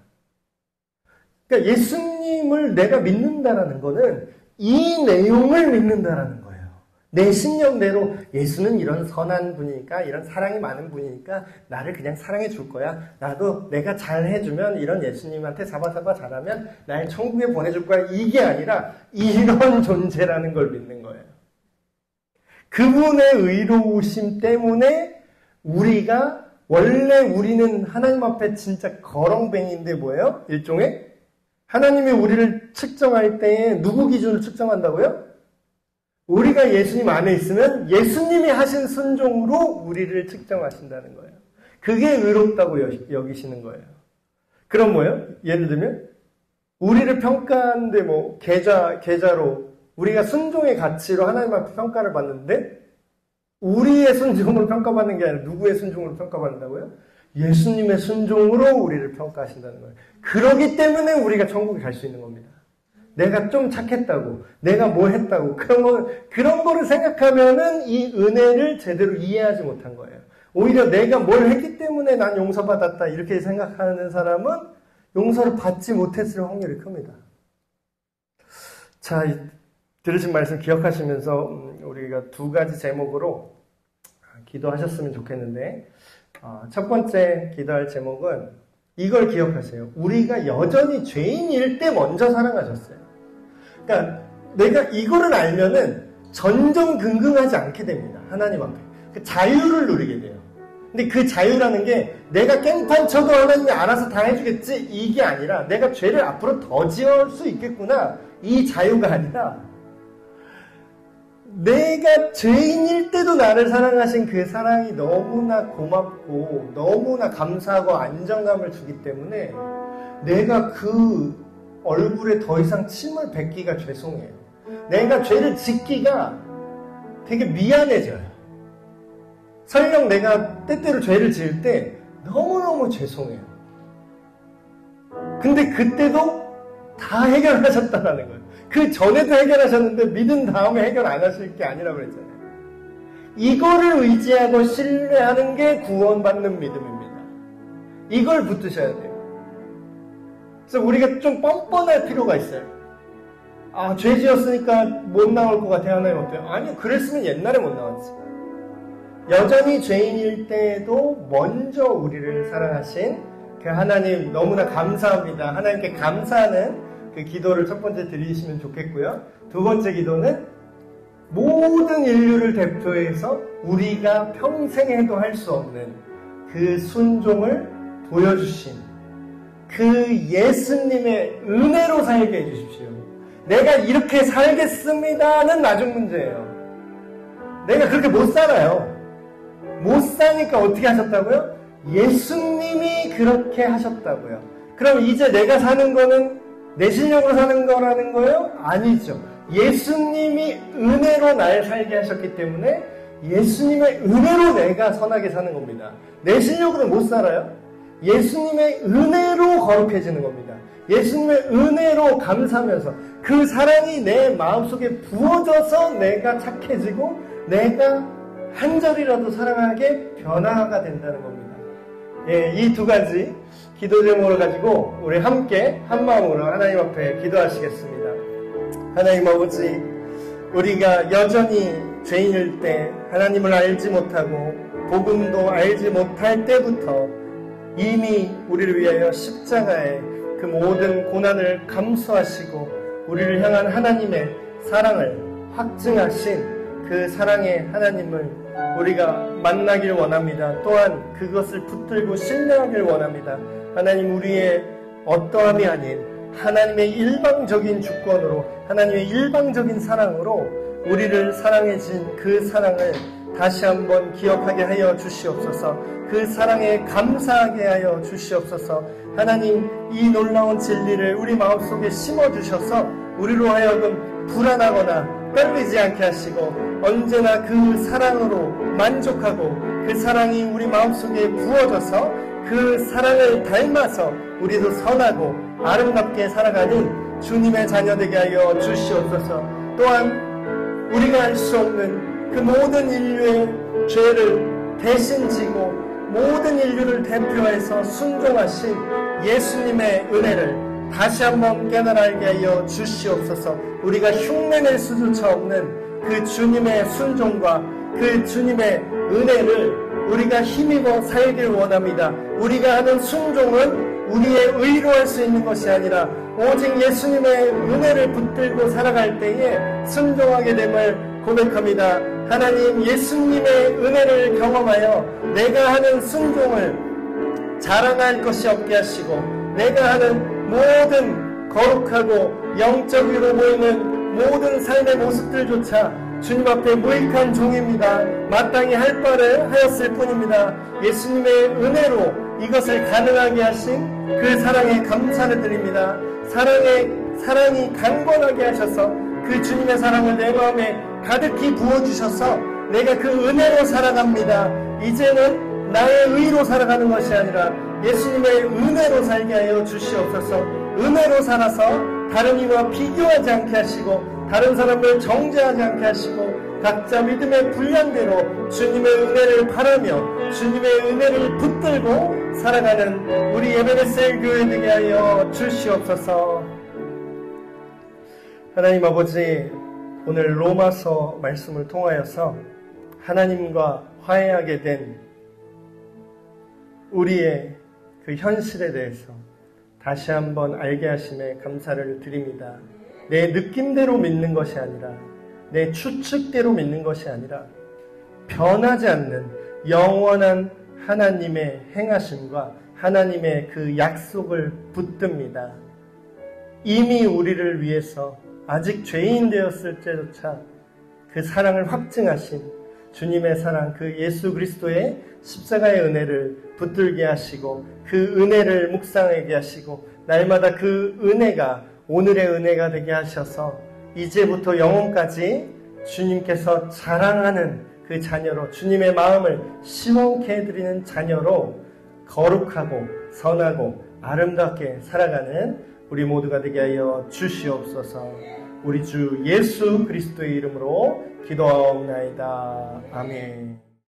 그러니까 예수님을 내가 믿는다라는 거는 이 내용을 믿는다라는 거예요. 내 신념대로 예수는 이런 선한 분이니까, 이런 사랑이 많은 분이니까 나를 그냥 사랑해 줄 거야. 나도 내가 잘 해주면, 이런 예수님한테 사바사바 잘하면 날 천국에 보내줄 거야. 이게 아니라 이런 존재라는 걸 믿는 거예요. 그분의 의로우심 때문에 우리가, 원래 우리는 하나님 앞에 진짜 거렁뱅이인데 뭐예요? 일종의 하나님이 우리를 측정할 때에 누구 기준을 측정한다고요? 우리가 예수님 안에 있으면 예수님이 하신 순종으로 우리를 측정하신다는 거예요. 그게 의롭다고 여기시는 거예요. 그럼 뭐예요? 예를 들면 우리를 평가하는데 뭐 계좌로 우리가 순종의 가치로 하나님 앞에 평가를 받는데 우리의 순종으로 평가받는 게 아니라 누구의 순종으로 평가받는다고요? 예수님의 순종으로 우리를 평가하신다는 거예요. 그러기 때문에 우리가 천국에 갈 수 있는 겁니다. 내가 좀 착했다고, 내가 뭐 했다고, 그런 거를 생각하면은 이 은혜를 제대로 이해하지 못한 거예요. 오히려 내가 뭘 했기 때문에 난 용서받았다, 이렇게 생각하는 사람은 용서를 받지 못했을 확률이 큽니다. 자, 들으신 말씀 기억하시면서 우리가 두 가지 제목으로 기도하셨으면 좋겠는데, 첫 번째 기도할 제목은 이걸 기억하세요. 우리가 여전히 죄인일 때 먼저 사랑하셨어요. 그러니까 내가 이거를 알면은 전전긍긍하지 않게 됩니다. 하나님 앞에. 그 자유를 누리게 돼요. 근데 그 자유라는 게 내가 깽판 쳐도 하나님이 알아서 다 해주겠지, 이게 아니라 내가 죄를 앞으로 더 지을 수 있겠구나, 이 자유가 아니라 내가 죄인일 때도 나를 사랑하신 그 사랑이 너무나 고맙고 너무나 감사하고 안정감을 주기 때문에 내가 그 얼굴에 더 이상 침을 뱉기가 죄송해요. 내가 죄를 짓기가 되게 미안해져요. 설령 내가 때때로 죄를 지을 때 너무너무 죄송해요. 근데 그때도 다 해결하셨다는 거예요. 그 전에도 해결하셨는데 믿은 다음에 해결 안 하실 게 아니라고 그랬잖아요. 이거를 의지하고 신뢰하는 게 구원받는 믿음입니다. 이걸 붙드셔야 돼요. 그래서 우리가 좀 뻔뻔할 필요가 있어요. 죄 지었으니까 못 나올 것 같아요. 하나님 어때요? 아니요, 그랬으면 옛날에 못 나왔지. 여전히 죄인일 때에도 먼저 우리를 사랑하신 그 하나님 너무나 감사합니다. 하나님께 감사하는 그 기도를 첫 번째 드리시면 좋겠고요. 두 번째 기도는 모든 인류를 대표해서 우리가 평생 해도 할 수 없는 그 순종을 보여주신 그 예수님의 은혜로 살게 해주십시오. 내가 이렇게 살겠습니다는 나중 문제예요. 내가 그렇게 못 살아요. 못 사니까 어떻게 하셨다고요? 예수님이 그렇게 하셨다고요. 그럼 이제 내가 사는 거는 내 실력으로 사는 거라는 거예요? 아니죠. 예수님이 은혜로 날 살게 하셨기 때문에 예수님의 은혜로 내가 선하게 사는 겁니다. 내 실력으로 못 살아요. 예수님의 은혜로 거룩해지는 겁니다. 예수님의 은혜로 감사하면서 그 사랑이 내 마음속에 부어져서 내가 착해지고 내가 한 절이라도 사랑하게 변화가 된다는 겁니다. 예, 이 두 가지 기도 제목을 가지고 우리 함께 한 마음으로 하나님 앞에 기도하시겠습니다. 하나님 아버지, 우리가 여전히 죄인일 때, 하나님을 알지 못하고 복음도 알지 못할 때부터 이미 우리를 위하여 십자가에 그 모든 고난을 감수하시고 우리를 향한 하나님의 사랑을 확증하신 그 사랑의 하나님을 우리가 만나길 원합니다. 또한 그것을 붙들고 신뢰하길 원합니다. 하나님, 우리의 어떠함이 아닌 하나님의 일방적인 주권으로, 하나님의 일방적인 사랑으로 우리를 사랑해 주신 그 사랑을 다시 한번 기억하게 하여 주시옵소서. 그 사랑에 감사하게 하여 주시옵소서. 하나님, 이 놀라운 진리를 우리 마음속에 심어주셔서 우리로 하여금 불안하거나 떨리지 않게 하시고 언제나 그 사랑으로 만족하고 그 사랑이 우리 마음속에 부어져서 그 사랑을 닮아서 우리도 선하고 아름답게 살아가는 주님의 자녀 되게 하여 주시옵소서. 또한 우리가 할 수 없는 그 모든 인류의 죄를 대신 지고 모든 인류를 대표해서 순종하신 예수님의 은혜를 다시 한번 깨달아 알게 하여 주시옵소서. 우리가 흉내낼 수조차 없는 그 주님의 순종과 그 주님의 은혜를 우리가 힘입어 살길 원합니다. 우리가 하는 순종은 우리의 의로 할 수 있는 것이 아니라 오직 예수님의 은혜를 붙들고 살아갈 때에 순종하게 됨을 고백합니다. 하나님, 예수님의 은혜를 경험하여 내가 하는 순종을 자랑할 것이 없게 하시고 내가 하는 모든 거룩하고 영적 위로 보이는 모든 삶의 모습들조차 주님 앞에 무익한 종입니다. 마땅히 할 바를 하였을 뿐입니다. 예수님의 은혜로 이것을 가능하게 하신 그 사랑에 감사를 드립니다. 사랑이 강건하게 하셔서 그 주님의 사랑을 내 마음에 가득히 부어주셔서 내가 그 은혜로 살아갑니다. 이제는 나의 의로 살아가는 것이 아니라 예수님의 은혜로 살게 하여 주시옵소서. 은혜로 살아서 다른 이와 비교하지 않게 하시고 다른 사람을 정죄하지 않게 하시고 각자 믿음의 분량대로 주님의 은혜를 바라며 주님의 은혜를 붙들고 살아가는 우리 예배베셀 교회 되게 하여 주시옵소서. 하나님 아버지, 오늘 로마서 말씀을 통하여서 하나님과 화해하게 된 우리의 그 현실에 대해서 다시 한번 알게 하심에 감사를 드립니다. 내 느낌대로 믿는 것이 아니라 내 추측대로 믿는 것이 아니라 변하지 않는 영원한 하나님의 행하심과 하나님의 그 약속을 붙듭니다. 이미 우리를 위해서 아직 죄인 되었을 때조차 그 사랑을 확증하신 주님의 사랑, 그 예수 그리스도의 십자가의 은혜를 붙들게 하시고 그 은혜를 묵상하게 하시고 날마다 그 은혜가 오늘의 은혜가 되게 하셔서 이제부터 영원까지 주님께서 자랑하는 그 자녀로 주님의 마음을 시원케 해드리는 자녀로 거룩하고 선하고 아름답게 살아가는 우리 모두가 되게 하여 주시옵소서. 우리 주 예수 그리스도의 이름으로 기도하옵나이다. 아멘.